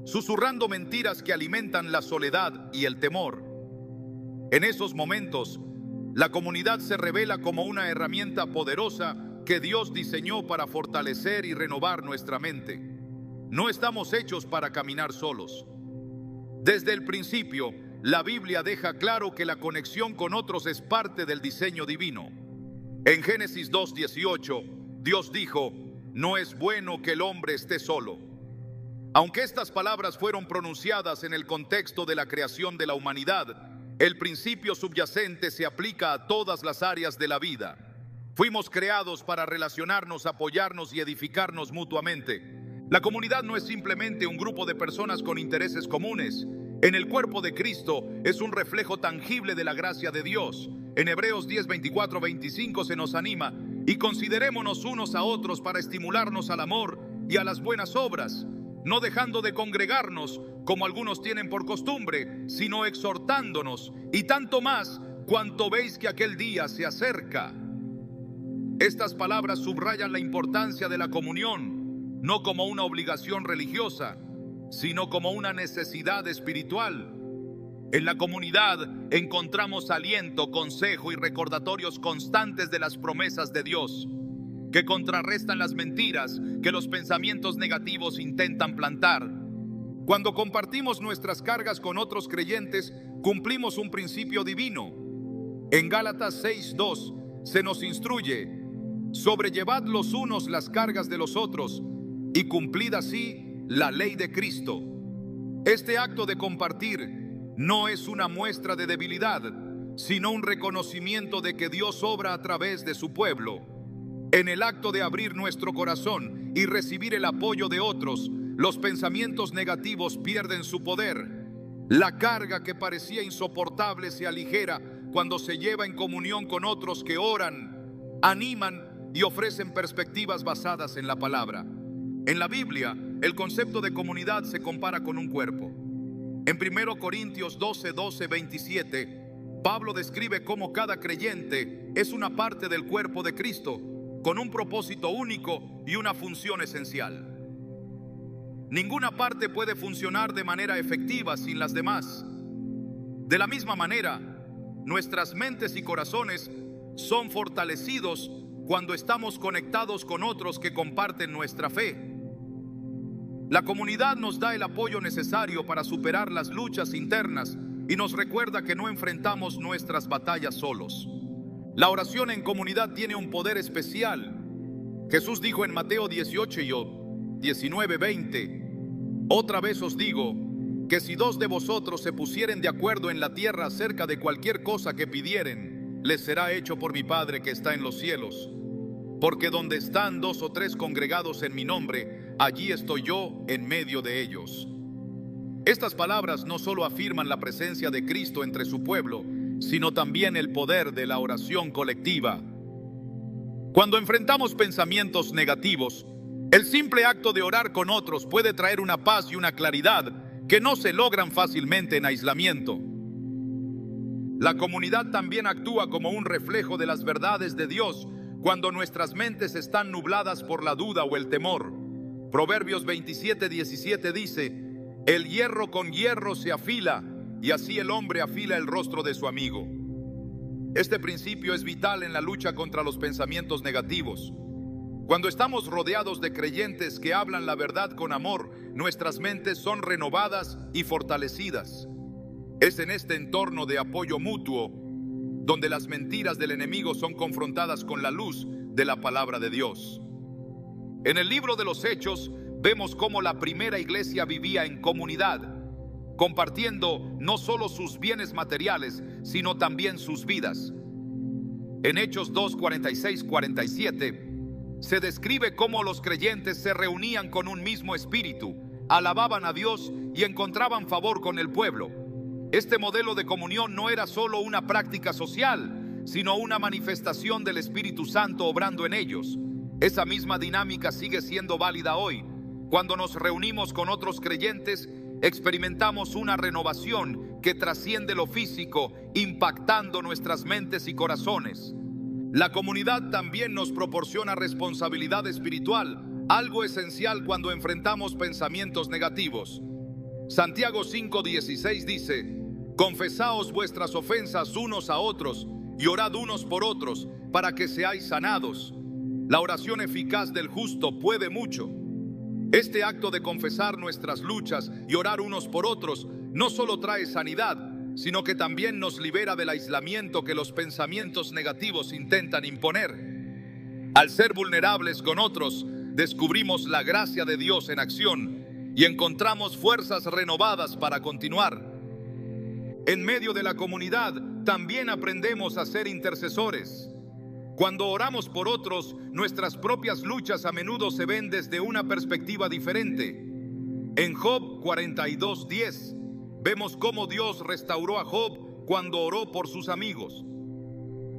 susurrando mentiras que alimentan la soledad y el temor. En esos momentos, la comunidad se revela como una herramienta poderosa que Dios diseñó para fortalecer y renovar nuestra mente. No estamos hechos para caminar solos. Desde el principio, la Biblia deja claro que la conexión con otros es parte del diseño divino. En Génesis 2:18, Dios dijo: no es bueno que el hombre esté solo. Aunque estas palabras fueron pronunciadas en el contexto de la creación de la humanidad, el principio subyacente se aplica a todas las áreas de la vida. Fuimos creados para relacionarnos, apoyarnos y edificarnos mutuamente. La comunidad no es simplemente un grupo de personas con intereses comunes. En el cuerpo de Cristo es un reflejo tangible de la gracia de Dios. En Hebreos 10:24-25 se nos anima: y considerémonos unos a otros para estimularnos al amor y a las buenas obras, no dejando de congregarnos como algunos tienen por costumbre, sino exhortándonos, y tanto más cuanto veis que aquel día se acerca. Estas palabras subrayan la importancia de la comunión, no como una obligación religiosa, sino como una necesidad espiritual. En la comunidad encontramos aliento, consejo y recordatorios constantes de las promesas de Dios, que contrarrestan las mentiras que los pensamientos negativos intentan plantar. Cuando compartimos nuestras cargas con otros creyentes, cumplimos un principio divino. En Gálatas 6:2 se nos instruye: sobrellevad los unos las cargas de los otros y cumplid así la ley de Cristo. Este acto de compartir no es una muestra de debilidad, sino un reconocimiento de que Dios obra a través de su pueblo. En el acto de abrir nuestro corazón y recibir el apoyo de otros, los pensamientos negativos pierden su poder. La carga que parecía insoportable se aligera cuando se lleva en comunión con otros que oran, animan y ofrecen perspectivas basadas en la palabra. En la Biblia, el concepto de comunidad se compara con un cuerpo. En 1 Corintios 12:27, Pablo describe cómo cada creyente es una parte del cuerpo de Cristo, con un propósito único y una función esencial. Ninguna parte puede funcionar de manera efectiva sin las demás. De la misma manera, nuestras mentes y corazones son fortalecidos cuando estamos conectados con otros que comparten nuestra fe. La comunidad nos da el apoyo necesario para superar las luchas internas y nos recuerda que no enfrentamos nuestras batallas solos. La oración en comunidad tiene un poder especial. Jesús dijo en Mateo 18:19-20: otra vez os digo que si dos de vosotros se pusieren de acuerdo en la tierra acerca de cualquier cosa que pidieren, les será hecho por mi Padre que está en los cielos. Porque donde están 2 o 3 congregados en mi nombre, allí estoy yo en medio de ellos. Estas palabras no solo afirman la presencia de Cristo entre su pueblo, sino también el poder de la oración colectiva. Cuando enfrentamos pensamientos negativos, el simple acto de orar con otros puede traer una paz y una claridad que no se logran fácilmente en aislamiento. La comunidad también actúa como un reflejo de las verdades de Dios cuando nuestras mentes están nubladas por la duda o el temor. Proverbios 27:17 dice: el hierro con hierro se afila, y así el hombre afila el rostro de su amigo. Este principio es vital en la lucha contra los pensamientos negativos. Cuando estamos rodeados de creyentes que hablan la verdad con amor, nuestras mentes son renovadas y fortalecidas. Es en este entorno de apoyo mutuo donde las mentiras del enemigo son confrontadas con la luz de la palabra de Dios. En el libro de los Hechos vemos cómo la primera iglesia vivía en comunidad, compartiendo no solo sus bienes materiales, sino también sus vidas. En Hechos 2:46-47 se describe cómo los creyentes se reunían con un mismo espíritu, alababan a Dios y encontraban favor con el pueblo. Este modelo de comunión no era solo una práctica social, sino una manifestación del Espíritu Santo obrando en ellos. Esa misma dinámica sigue siendo válida hoy. Cuando nos reunimos con otros creyentes, experimentamos una renovación que trasciende lo físico, impactando nuestras mentes y corazones. La comunidad también nos proporciona responsabilidad espiritual, algo esencial cuando enfrentamos pensamientos negativos. Santiago 5:16 dice: confesaos vuestras ofensas unos a otros y orad unos por otros para que seáis sanados. La oración eficaz del justo puede mucho. Este acto de confesar nuestras luchas y orar unos por otros no solo trae sanidad, sino que también nos libera del aislamiento que los pensamientos negativos intentan imponer. Al ser vulnerables con otros, descubrimos la gracia de Dios en acción y encontramos fuerzas renovadas para continuar. En medio de la comunidad, también aprendemos a ser intercesores. Cuando oramos por otros, nuestras propias luchas a menudo se ven desde una perspectiva diferente. En Job 42:10, vemos cómo Dios restauró a Job cuando oró por sus amigos.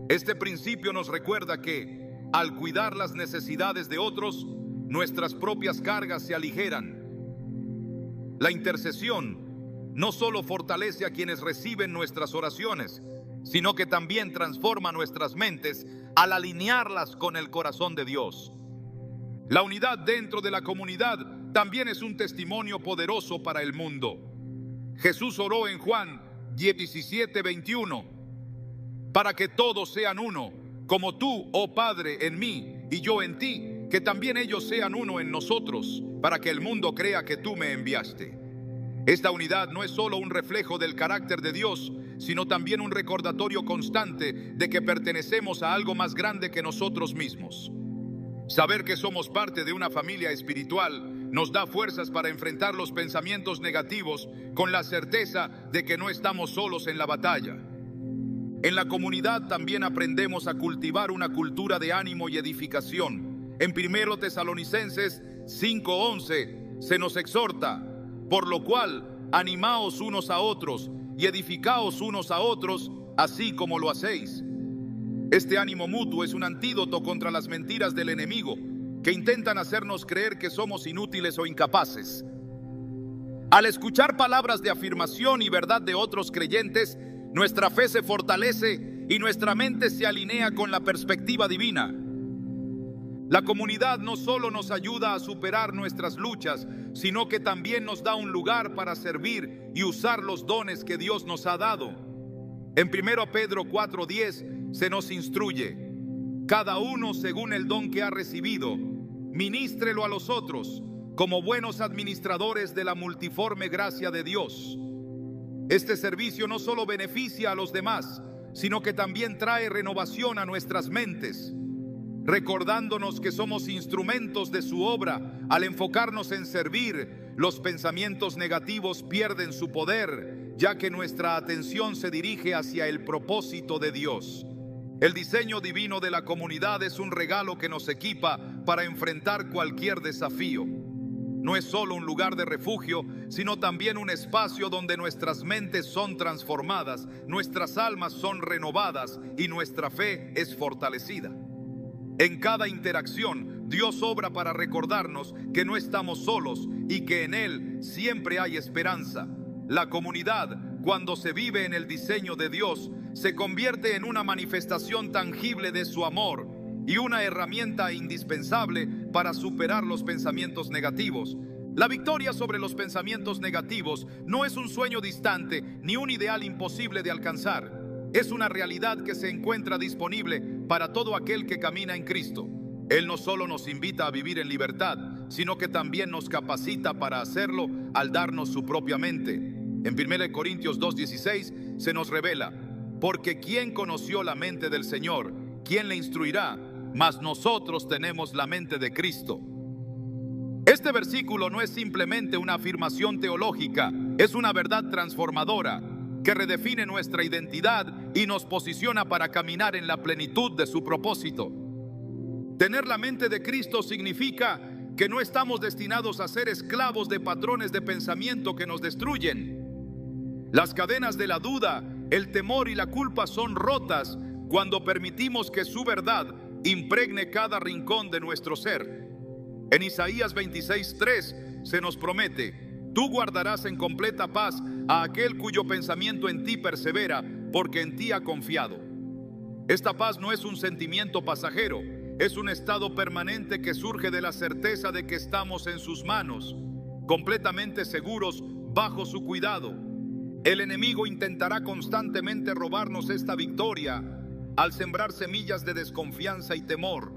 Este principio nos recuerda que, al cuidar las necesidades de otros, nuestras propias cargas se aligeran. La intercesión no solo fortalece a quienes reciben nuestras oraciones, sino que también transforma nuestras mentes al alinearlas con el corazón de Dios. La unidad dentro de la comunidad también es un testimonio poderoso para el mundo. Jesús oró en Juan 17:21, para que todos sean uno, como tú, oh Padre, en mí y yo en ti, que también ellos sean uno en nosotros, para que el mundo crea que tú me enviaste. Esta unidad no es solo un reflejo del carácter de Dios, sino también un recordatorio constante de que pertenecemos a algo más grande que nosotros mismos. Saber que somos parte de una familia espiritual nos da fuerzas para enfrentar los pensamientos negativos con la certeza de que no estamos solos en la batalla. En la comunidad también aprendemos a cultivar una cultura de ánimo y edificación. En 1 Tesalonicenses 5:11 se nos exhorta: por lo cual, animaos unos a otros y edificaos unos a otros, así como lo hacéis. Este ánimo mutuo es un antídoto contra las mentiras del enemigo, que intentan hacernos creer que somos inútiles o incapaces. Al escuchar palabras de afirmación y verdad de otros creyentes, nuestra fe se fortalece y nuestra mente se alinea con la perspectiva divina. La comunidad no solo nos ayuda a superar nuestras luchas, sino que también nos da un lugar para servir y usar los dones que Dios nos ha dado. En 1 Pedro 4:10 se nos instruye: cada uno según el don que ha recibido, ministrelo a los otros, como buenos administradores de la multiforme gracia de Dios. Este servicio no solo beneficia a los demás, sino que también trae renovación a nuestras mentes, recordándonos que somos instrumentos de su obra. Al enfocarnos en servir, los pensamientos negativos pierden su poder, ya que nuestra atención se dirige hacia el propósito de Dios. El diseño divino de la comunidad es un regalo que nos equipa para enfrentar cualquier desafío. No es solo un lugar de refugio, sino también un espacio donde nuestras mentes son transformadas, nuestras almas son renovadas y nuestra fe es fortalecida. En cada interacción, Dios obra para recordarnos que no estamos solos y que en Él siempre hay esperanza. La comunidad, cuando se vive en el diseño de Dios, se convierte en una manifestación tangible de su amor y una herramienta indispensable para superar los pensamientos negativos. La victoria sobre los pensamientos negativos no es un sueño distante ni un ideal imposible de alcanzar. Es una realidad que se encuentra disponible para todo aquel que camina en Cristo. Él no solo nos invita a vivir en libertad, sino que también nos capacita para hacerlo al darnos su propia mente. En 1 Corintios 2:16 se nos revela: porque ¿quién conoció la mente del Señor? ¿Quién le instruirá? Mas nosotros tenemos la mente de Cristo. Este versículo no es simplemente una afirmación teológica, es una verdad transformadora que redefine nuestra identidad y nos posiciona para caminar en la plenitud de su propósito. Tener la mente de Cristo significa que no estamos destinados a ser esclavos de patrones de pensamiento que nos destruyen. Las cadenas de la duda, el temor y la culpa son rotas cuando permitimos que su verdad impregne cada rincón de nuestro ser. En Isaías 26:3 se nos promete: tú guardarás en completa paz a aquel cuyo pensamiento en ti persevera, porque en ti ha confiado. Esta paz no es un sentimiento pasajero, es un estado permanente que surge de la certeza de que estamos en sus manos, completamente seguros bajo su cuidado. El enemigo intentará constantemente robarnos esta victoria al sembrar semillas de desconfianza y temor.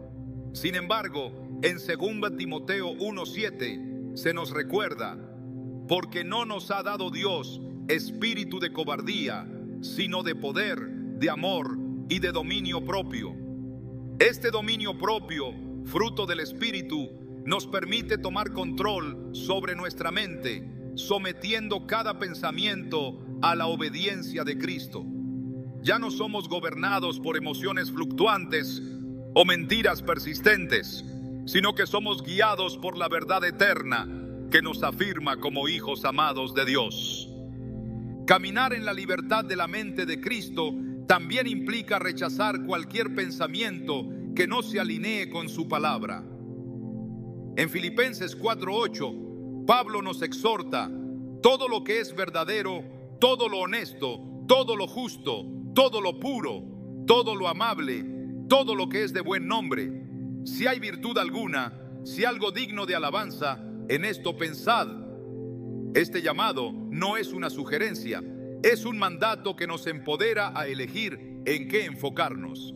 Sin embargo, en 2 Timoteo 1:7 se nos recuerda: porque no nos ha dado Dios espíritu de cobardía, sino de poder, de amor y de dominio propio. Este dominio propio, fruto del Espíritu, nos permite tomar control sobre nuestra mente, sometiendo cada pensamiento a la obediencia de Cristo. Ya no somos gobernados por emociones fluctuantes o mentiras persistentes, sino que somos guiados por la verdad eterna que nos afirma como hijos amados de Dios. Caminar en la libertad de la mente de Cristo también implica rechazar cualquier pensamiento que no se alinee con su palabra. En Filipenses 4:8, Pablo nos exhorta: todo lo que es verdadero, todo lo honesto, todo lo justo, todo lo puro, todo lo amable, todo lo que es de buen nombre, si hay virtud alguna, si algo digno de alabanza, en esto pensad. Este llamado no es una sugerencia, es un mandato que nos empodera a elegir en qué enfocarnos.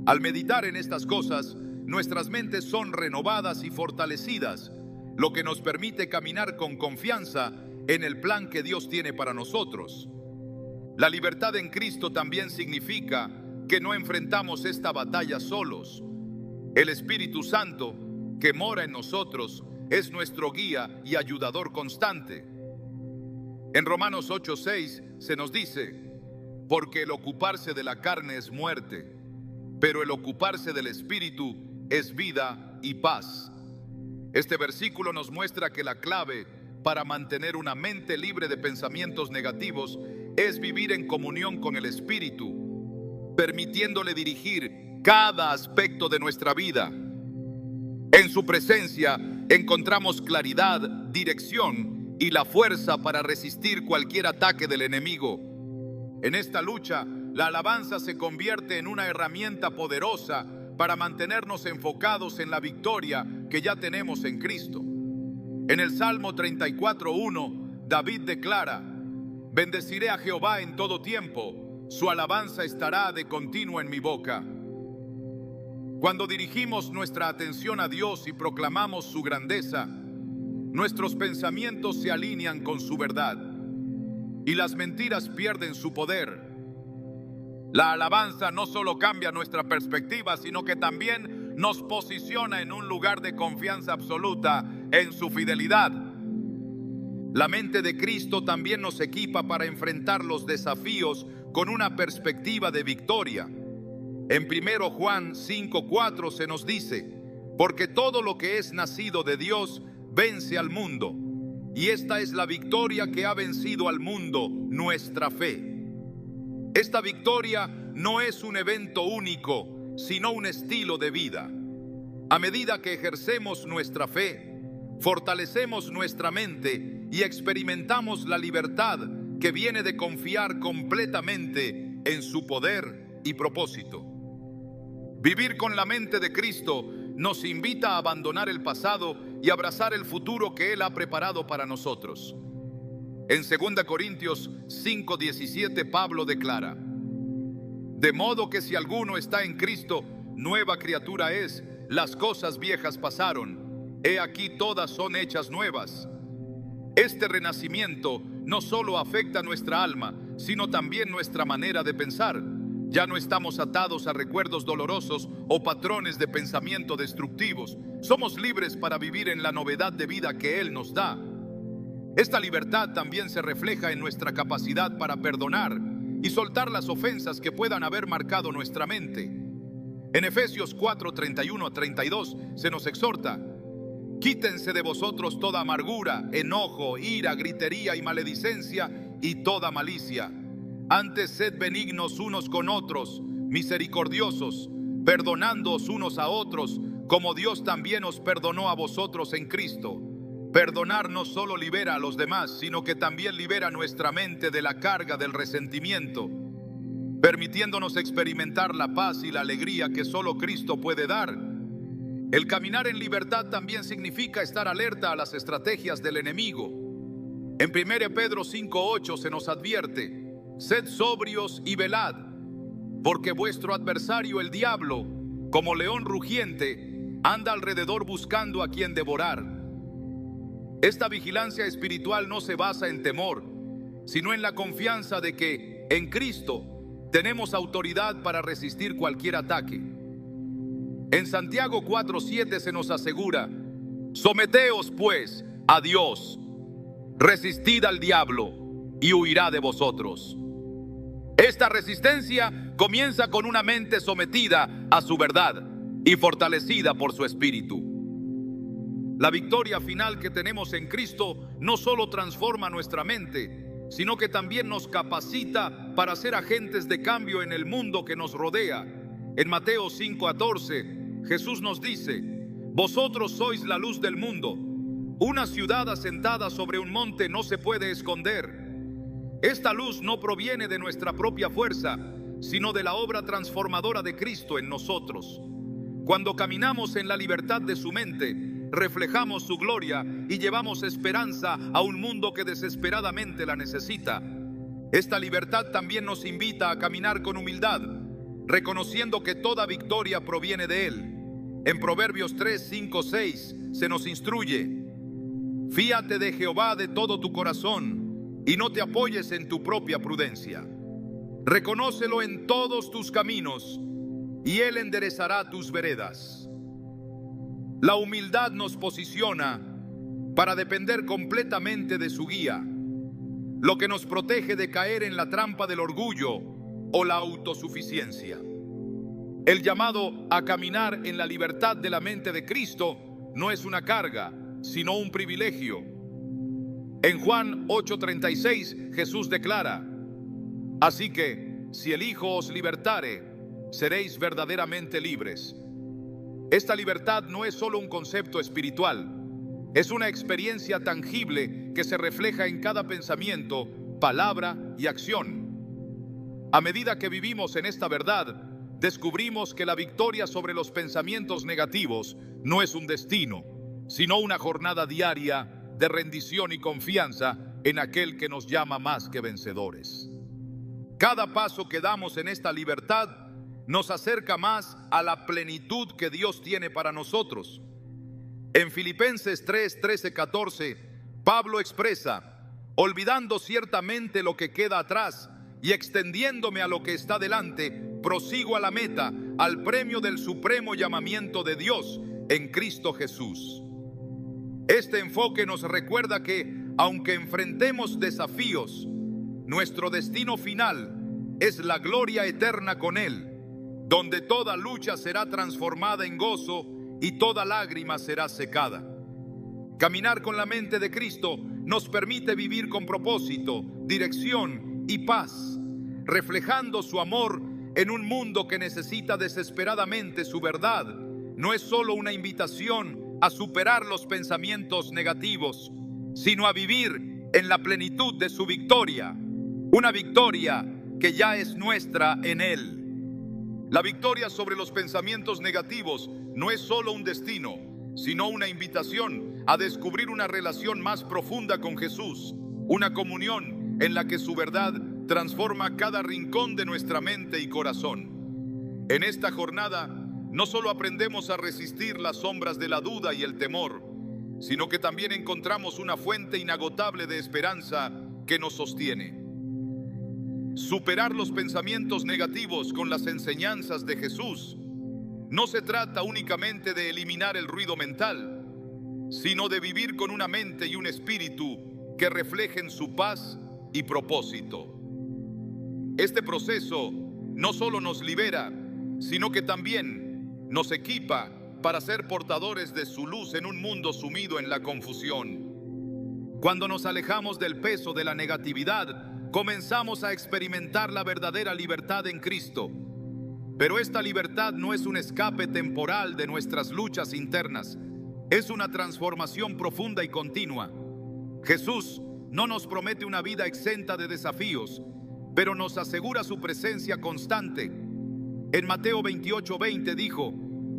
Al meditar en estas cosas, nuestras mentes son renovadas y fortalecidas, lo que nos permite caminar con confianza en el plan que Dios tiene para nosotros. La libertad en Cristo también significa que no enfrentamos esta batalla solos. El Espíritu Santo, que mora en nosotros, es nuestro guía y ayudador constante. En Romanos 8:6 se nos dice: porque el ocuparse de la carne es muerte, pero el ocuparse del Espíritu es vida y paz. Este versículo nos muestra que la clave para mantener una mente libre de pensamientos negativos es vivir en comunión con el Espíritu, permitiéndole dirigir cada aspecto de nuestra vida. En su presencia encontramos claridad, dirección y la fuerza para resistir cualquier ataque del enemigo. En esta lucha, la alabanza se convierte en una herramienta poderosa para mantenernos enfocados en la victoria que ya tenemos en Cristo. En el Salmo 34:1, David declara: bendeciré a Jehová en todo tiempo, su alabanza estará de continuo en mi boca. Cuando dirigimos nuestra atención a Dios y proclamamos su grandeza, nuestros pensamientos se alinean con su verdad y las mentiras pierden su poder. La alabanza no solo cambia nuestra perspectiva, sino que también nos posiciona en un lugar de confianza absoluta en su fidelidad. La mente de Cristo también nos equipa para enfrentar los desafíos con una perspectiva de victoria. En 1 Juan 5:4 se nos dice: porque todo lo que es nacido de Dios vence al mundo, y esta es la victoria que ha vencido al mundo, nuestra fe. Esta victoria no es un evento único, sino un estilo de vida. A medida que ejercemos nuestra fe, fortalecemos nuestra mente y experimentamos la libertad que viene de confiar completamente en su poder y propósito. Vivir con la mente de Cristo nos invita a abandonar el pasado y abrazar el futuro que Él ha preparado para nosotros. En 2 Corintios 5:17 Pablo declara: de modo que si alguno está en Cristo, nueva criatura es, las cosas viejas pasaron, he aquí todas son hechas nuevas. Este renacimiento no solo afecta nuestra alma, sino también nuestra manera de pensar. Ya no estamos atados a recuerdos dolorosos o patrones de pensamiento destructivos. Somos libres para vivir en la novedad de vida que Él nos da. Esta libertad también se refleja en nuestra capacidad para perdonar y soltar las ofensas que puedan haber marcado nuestra mente. En Efesios 4:31-32 se nos exhorta: quítense de vosotros toda amargura, enojo, ira, gritería y maledicencia y toda malicia. Antes sed benignos unos con otros, misericordiosos, perdonándoos unos a otros, como Dios también os perdonó a vosotros en Cristo. Perdonar no solo libera a los demás, sino que también libera nuestra mente de la carga del resentimiento, permitiéndonos experimentar la paz y la alegría que solo Cristo puede dar. El caminar en libertad también significa estar alerta a las estrategias del enemigo. En 1 Pedro 5:8 se nos advierte: sed sobrios y velad, porque vuestro adversario el diablo, como león rugiente, anda alrededor buscando a quien devorar. Esta vigilancia espiritual no se basa en temor, sino en la confianza de que en Cristo tenemos autoridad para resistir cualquier ataque. En Santiago 4:7 se nos asegura: someteos pues a Dios, resistid al diablo y huirá de vosotros. Esta resistencia comienza con una mente sometida a su verdad y fortalecida por su espíritu. La victoria final que tenemos en Cristo no solo transforma nuestra mente, sino que también nos capacita para ser agentes de cambio en el mundo que nos rodea. En Mateo 5:14, Jesús nos dice: vosotros sois la luz del mundo. Una ciudad asentada sobre un monte no se puede esconder. Esta luz no proviene de nuestra propia fuerza, sino de la obra transformadora de Cristo en nosotros. Cuando caminamos en la libertad de su mente, reflejamos su gloria y llevamos esperanza a un mundo que desesperadamente la necesita. Esta libertad también nos invita a caminar con humildad, reconociendo que toda victoria proviene de Él. En Proverbios 3, 5, 6 se nos instruye: fíate de Jehová de todo tu corazón y no te apoyes en tu propia prudencia. Reconócelo en todos tus caminos y Él enderezará tus veredas. La humildad nos posiciona para depender completamente de su guía, lo que nos protege de caer en la trampa del orgullo o la autosuficiencia. El llamado a caminar en la libertad de la mente de Cristo no es una carga, sino un privilegio. En Juan 8:36 Jesús declara: así que si el Hijo os libertare, seréis verdaderamente libres. Esta libertad no es solo un concepto espiritual, es una experiencia tangible que se refleja en cada pensamiento, palabra y acción. A medida que vivimos en esta verdad, descubrimos que la victoria sobre los pensamientos negativos no es un destino, sino una jornada diaria de rendición y confianza en aquel que nos llama más que vencedores. Cada paso que damos en esta libertad nos acerca más a la plenitud que Dios tiene para nosotros. En Filipenses 3, 13, 14, Pablo expresa: olvidando ciertamente lo que queda atrás y extendiéndome a lo que está delante, prosigo a la meta, al premio del supremo llamamiento de Dios en Cristo Jesús. Este enfoque nos recuerda que, aunque enfrentemos desafíos, nuestro destino final es la gloria eterna con Él, donde toda lucha será transformada en gozo y toda lágrima será secada. Caminar con la mente de Cristo nos permite vivir con propósito, dirección y paz, reflejando su amor en un mundo que necesita desesperadamente su verdad. No es solo una invitación a superar los pensamientos negativos, sino a vivir en la plenitud de su victoria, una victoria que ya es nuestra en Él. La victoria sobre los pensamientos negativos no es solo un destino, sino una invitación a descubrir una relación más profunda con Jesús, una comunión en la que su verdad transforma cada rincón de nuestra mente y corazón. En esta jornada no solo aprendemos a resistir las sombras de la duda y el temor, sino que también encontramos una fuente inagotable de esperanza que nos sostiene. Superar los pensamientos negativos con las enseñanzas de Jesús no se trata únicamente de eliminar el ruido mental, sino de vivir con una mente y un espíritu que reflejen su paz y propósito. Este proceso no solo nos libera, sino que también nos equipa para ser portadores de su luz en un mundo sumido en la confusión. Cuando nos alejamos del peso de la negatividad, comenzamos a experimentar la verdadera libertad en Cristo. Pero esta libertad no es un escape temporal de nuestras luchas internas, es una transformación profunda y continua. Jesús no nos promete una vida exenta de desafíos, pero nos asegura su presencia constante. En Mateo 28:20 dijo: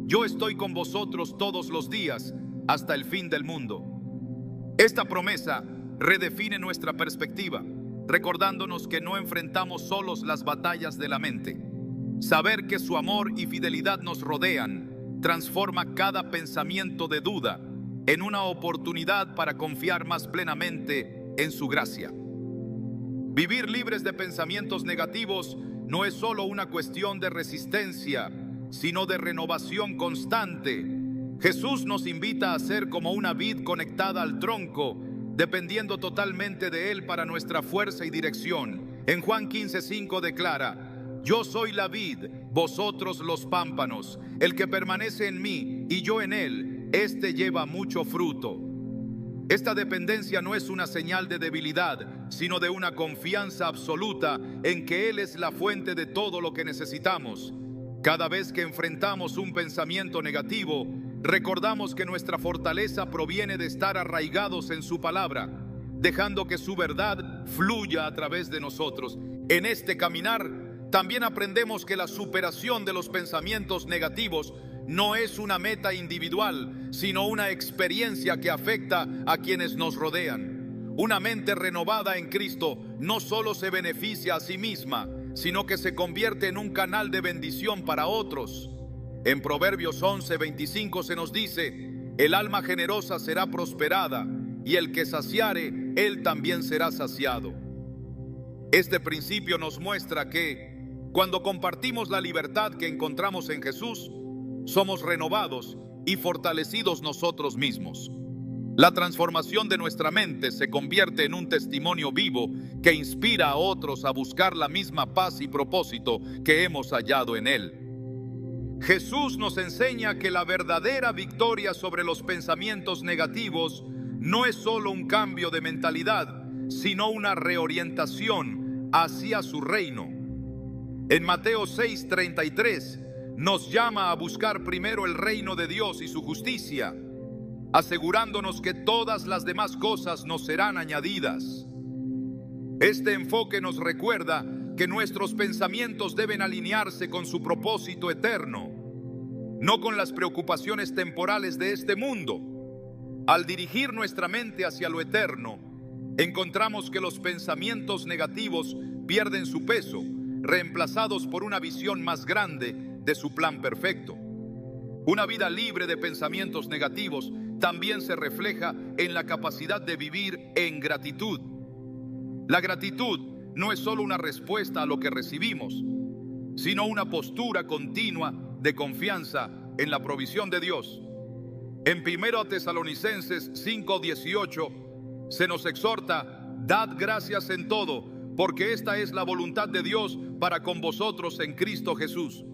yo estoy con vosotros todos los días hasta el fin del mundo. Esta promesa redefine nuestra perspectiva, recordándonos que no enfrentamos solos las batallas de la mente. Saber que su amor y fidelidad nos rodean transforma cada pensamiento de duda en una oportunidad para confiar más plenamente en su gracia. Vivir libres de pensamientos negativos no es solo una cuestión de resistencia, sino de renovación constante. Jesús nos invita a ser como una vid conectada al tronco, dependiendo totalmente de Él para nuestra fuerza y dirección. En Juan 15:5 declara: yo soy la vid, vosotros los pámpanos. El que permanece en mí y yo en él, éste lleva mucho fruto. Esta dependencia no es una señal de debilidad, sino de una confianza absoluta en que Él es la fuente de todo lo que necesitamos. Cada vez que enfrentamos un pensamiento negativo, recordamos que nuestra fortaleza proviene de estar arraigados en su palabra, dejando que su verdad fluya a través de nosotros. En este caminar, también aprendemos que la superación de los pensamientos negativos no es una meta individual, sino una experiencia que afecta a quienes nos rodean. Una mente renovada en Cristo no solo se beneficia a sí misma, sino que se convierte en un canal de bendición para otros. En Proverbios 11:25 se nos dice: el alma generosa será prosperada, y el que saciare, él también será saciado. Este principio nos muestra que, cuando compartimos la libertad que encontramos en Jesús, somos renovados y fortalecidos nosotros mismos. La transformación de nuestra mente se convierte en un testimonio vivo que inspira a otros a buscar la misma paz y propósito que hemos hallado en Él. Jesús nos enseña que la verdadera victoria sobre los pensamientos negativos no es solo un cambio de mentalidad, sino una reorientación hacia su reino. En Mateo 6:33 nos llama a buscar primero el reino de Dios y su justicia, asegurándonos que todas las demás cosas nos serán añadidas. Este enfoque nos recuerda que nuestros pensamientos deben alinearse con su propósito eterno, no con las preocupaciones temporales de este mundo. Al dirigir nuestra mente hacia lo eterno, encontramos que los pensamientos negativos pierden su peso, reemplazados por una visión más grande de su plan perfecto. Una vida libre de pensamientos negativos también se refleja en la capacidad de vivir en gratitud. La gratitud no es solo una respuesta a lo que recibimos, sino una postura continua de confianza en la provisión de Dios. En 1 Tesalonicenses 5:18 se nos exhorta: dad gracias en todo, porque esta es la voluntad de Dios para con vosotros en Cristo Jesús.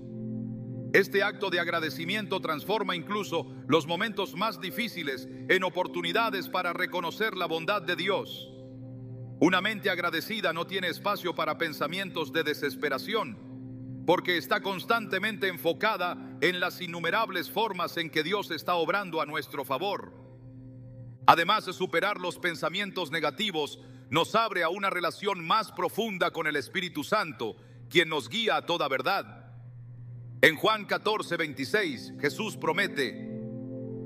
Este acto de agradecimiento transforma incluso los momentos más difíciles en oportunidades para reconocer la bondad de Dios. Una mente agradecida no tiene espacio para pensamientos de desesperación, porque está constantemente enfocada en las innumerables formas en que Dios está obrando a nuestro favor. Además de superar los pensamientos negativos, nos abre a una relación más profunda con el Espíritu Santo, quien nos guía a toda verdad. En Juan 14:26, Jesús promete: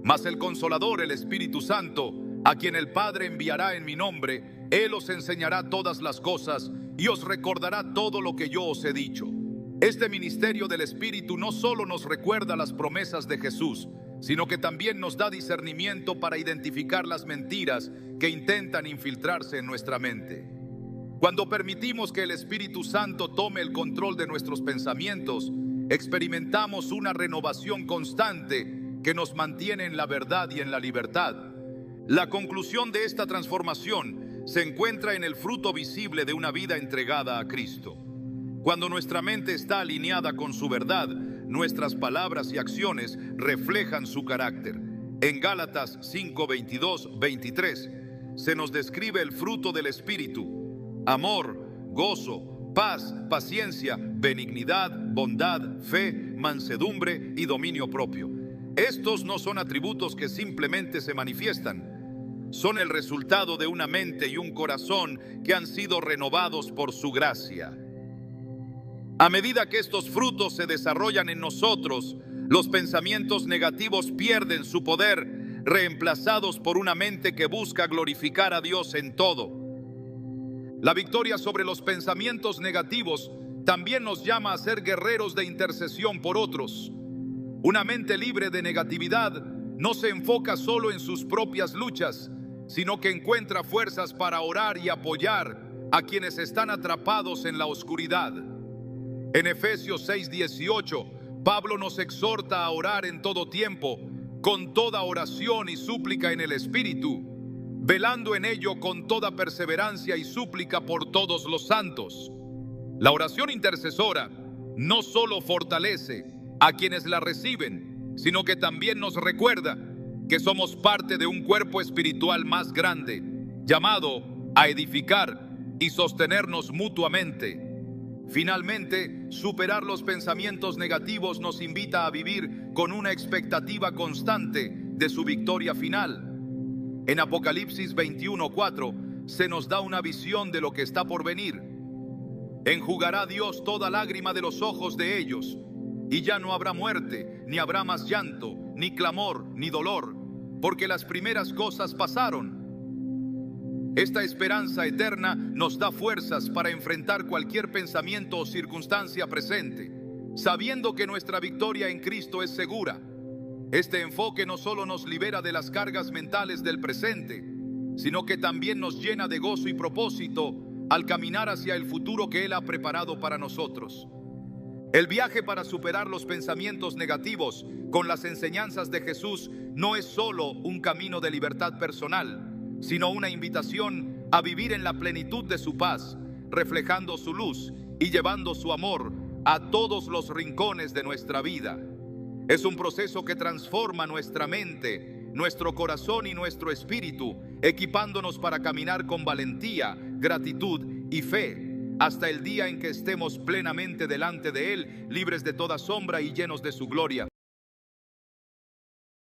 mas el Consolador, el Espíritu Santo, a quien el Padre enviará en mi nombre, Él os enseñará todas las cosas y os recordará todo lo que yo os he dicho. Este ministerio del Espíritu no solo nos recuerda las promesas de Jesús, sino que también nos da discernimiento para identificar las mentiras que intentan infiltrarse en nuestra mente. Cuando permitimos que el Espíritu Santo tome el control de nuestros pensamientos, experimentamos una renovación constante que nos mantiene en la verdad y en la libertad. La conclusión de esta transformación se encuentra en el fruto visible de una vida entregada a Cristo. Cuando nuestra mente está alineada con su verdad, nuestras palabras y acciones reflejan su carácter. En Gálatas 5:22-23 se nos describe el fruto del Espíritu: amor, gozo, paz, paciencia, benignidad, bondad, fe, mansedumbre y dominio propio. Estos no son atributos que simplemente se manifiestan, son el resultado de una mente y un corazón que han sido renovados por su gracia. A medida que estos frutos se desarrollan en nosotros, los pensamientos negativos pierden su poder, reemplazados por una mente que busca glorificar a Dios en todo. La victoria sobre los pensamientos negativos también nos llama a ser guerreros de intercesión por otros. Una mente libre de negatividad no se enfoca solo en sus propias luchas, sino que encuentra fuerzas para orar y apoyar a quienes están atrapados en la oscuridad. En Efesios 6:18, Pablo nos exhorta a orar en todo tiempo, con toda oración y súplica en el Espíritu, velando en ello con toda perseverancia y súplica por todos los santos. La oración intercesora no solo fortalece a quienes la reciben, sino que también nos recuerda que somos parte de un cuerpo espiritual más grande, llamado a edificar y sostenernos mutuamente. Finalmente, superar los pensamientos negativos nos invita a vivir con una expectativa constante de su victoria final. En Apocalipsis 21:4 se nos da una visión de lo que está por venir. Enjugará Dios toda lágrima de los ojos de ellos, y ya no habrá muerte, ni habrá más llanto, ni clamor, ni dolor, porque las primeras cosas pasaron. Esta esperanza eterna nos da fuerzas para enfrentar cualquier pensamiento o circunstancia presente, sabiendo que nuestra victoria en Cristo es segura. Este enfoque no solo nos libera de las cargas mentales del presente, sino que también nos llena de gozo y propósito al caminar hacia el futuro que Él ha preparado para nosotros. El viaje para superar los pensamientos negativos con las enseñanzas de Jesús no es solo un camino de libertad personal, sino una invitación a vivir en la plenitud de su paz, reflejando su luz y llevando su amor a todos los rincones de nuestra vida. Es un proceso que transforma nuestra mente, nuestro corazón y nuestro espíritu, equipándonos para caminar con valentía, gratitud y fe, hasta el día en que estemos plenamente delante de Él, libres de toda sombra y llenos de su gloria.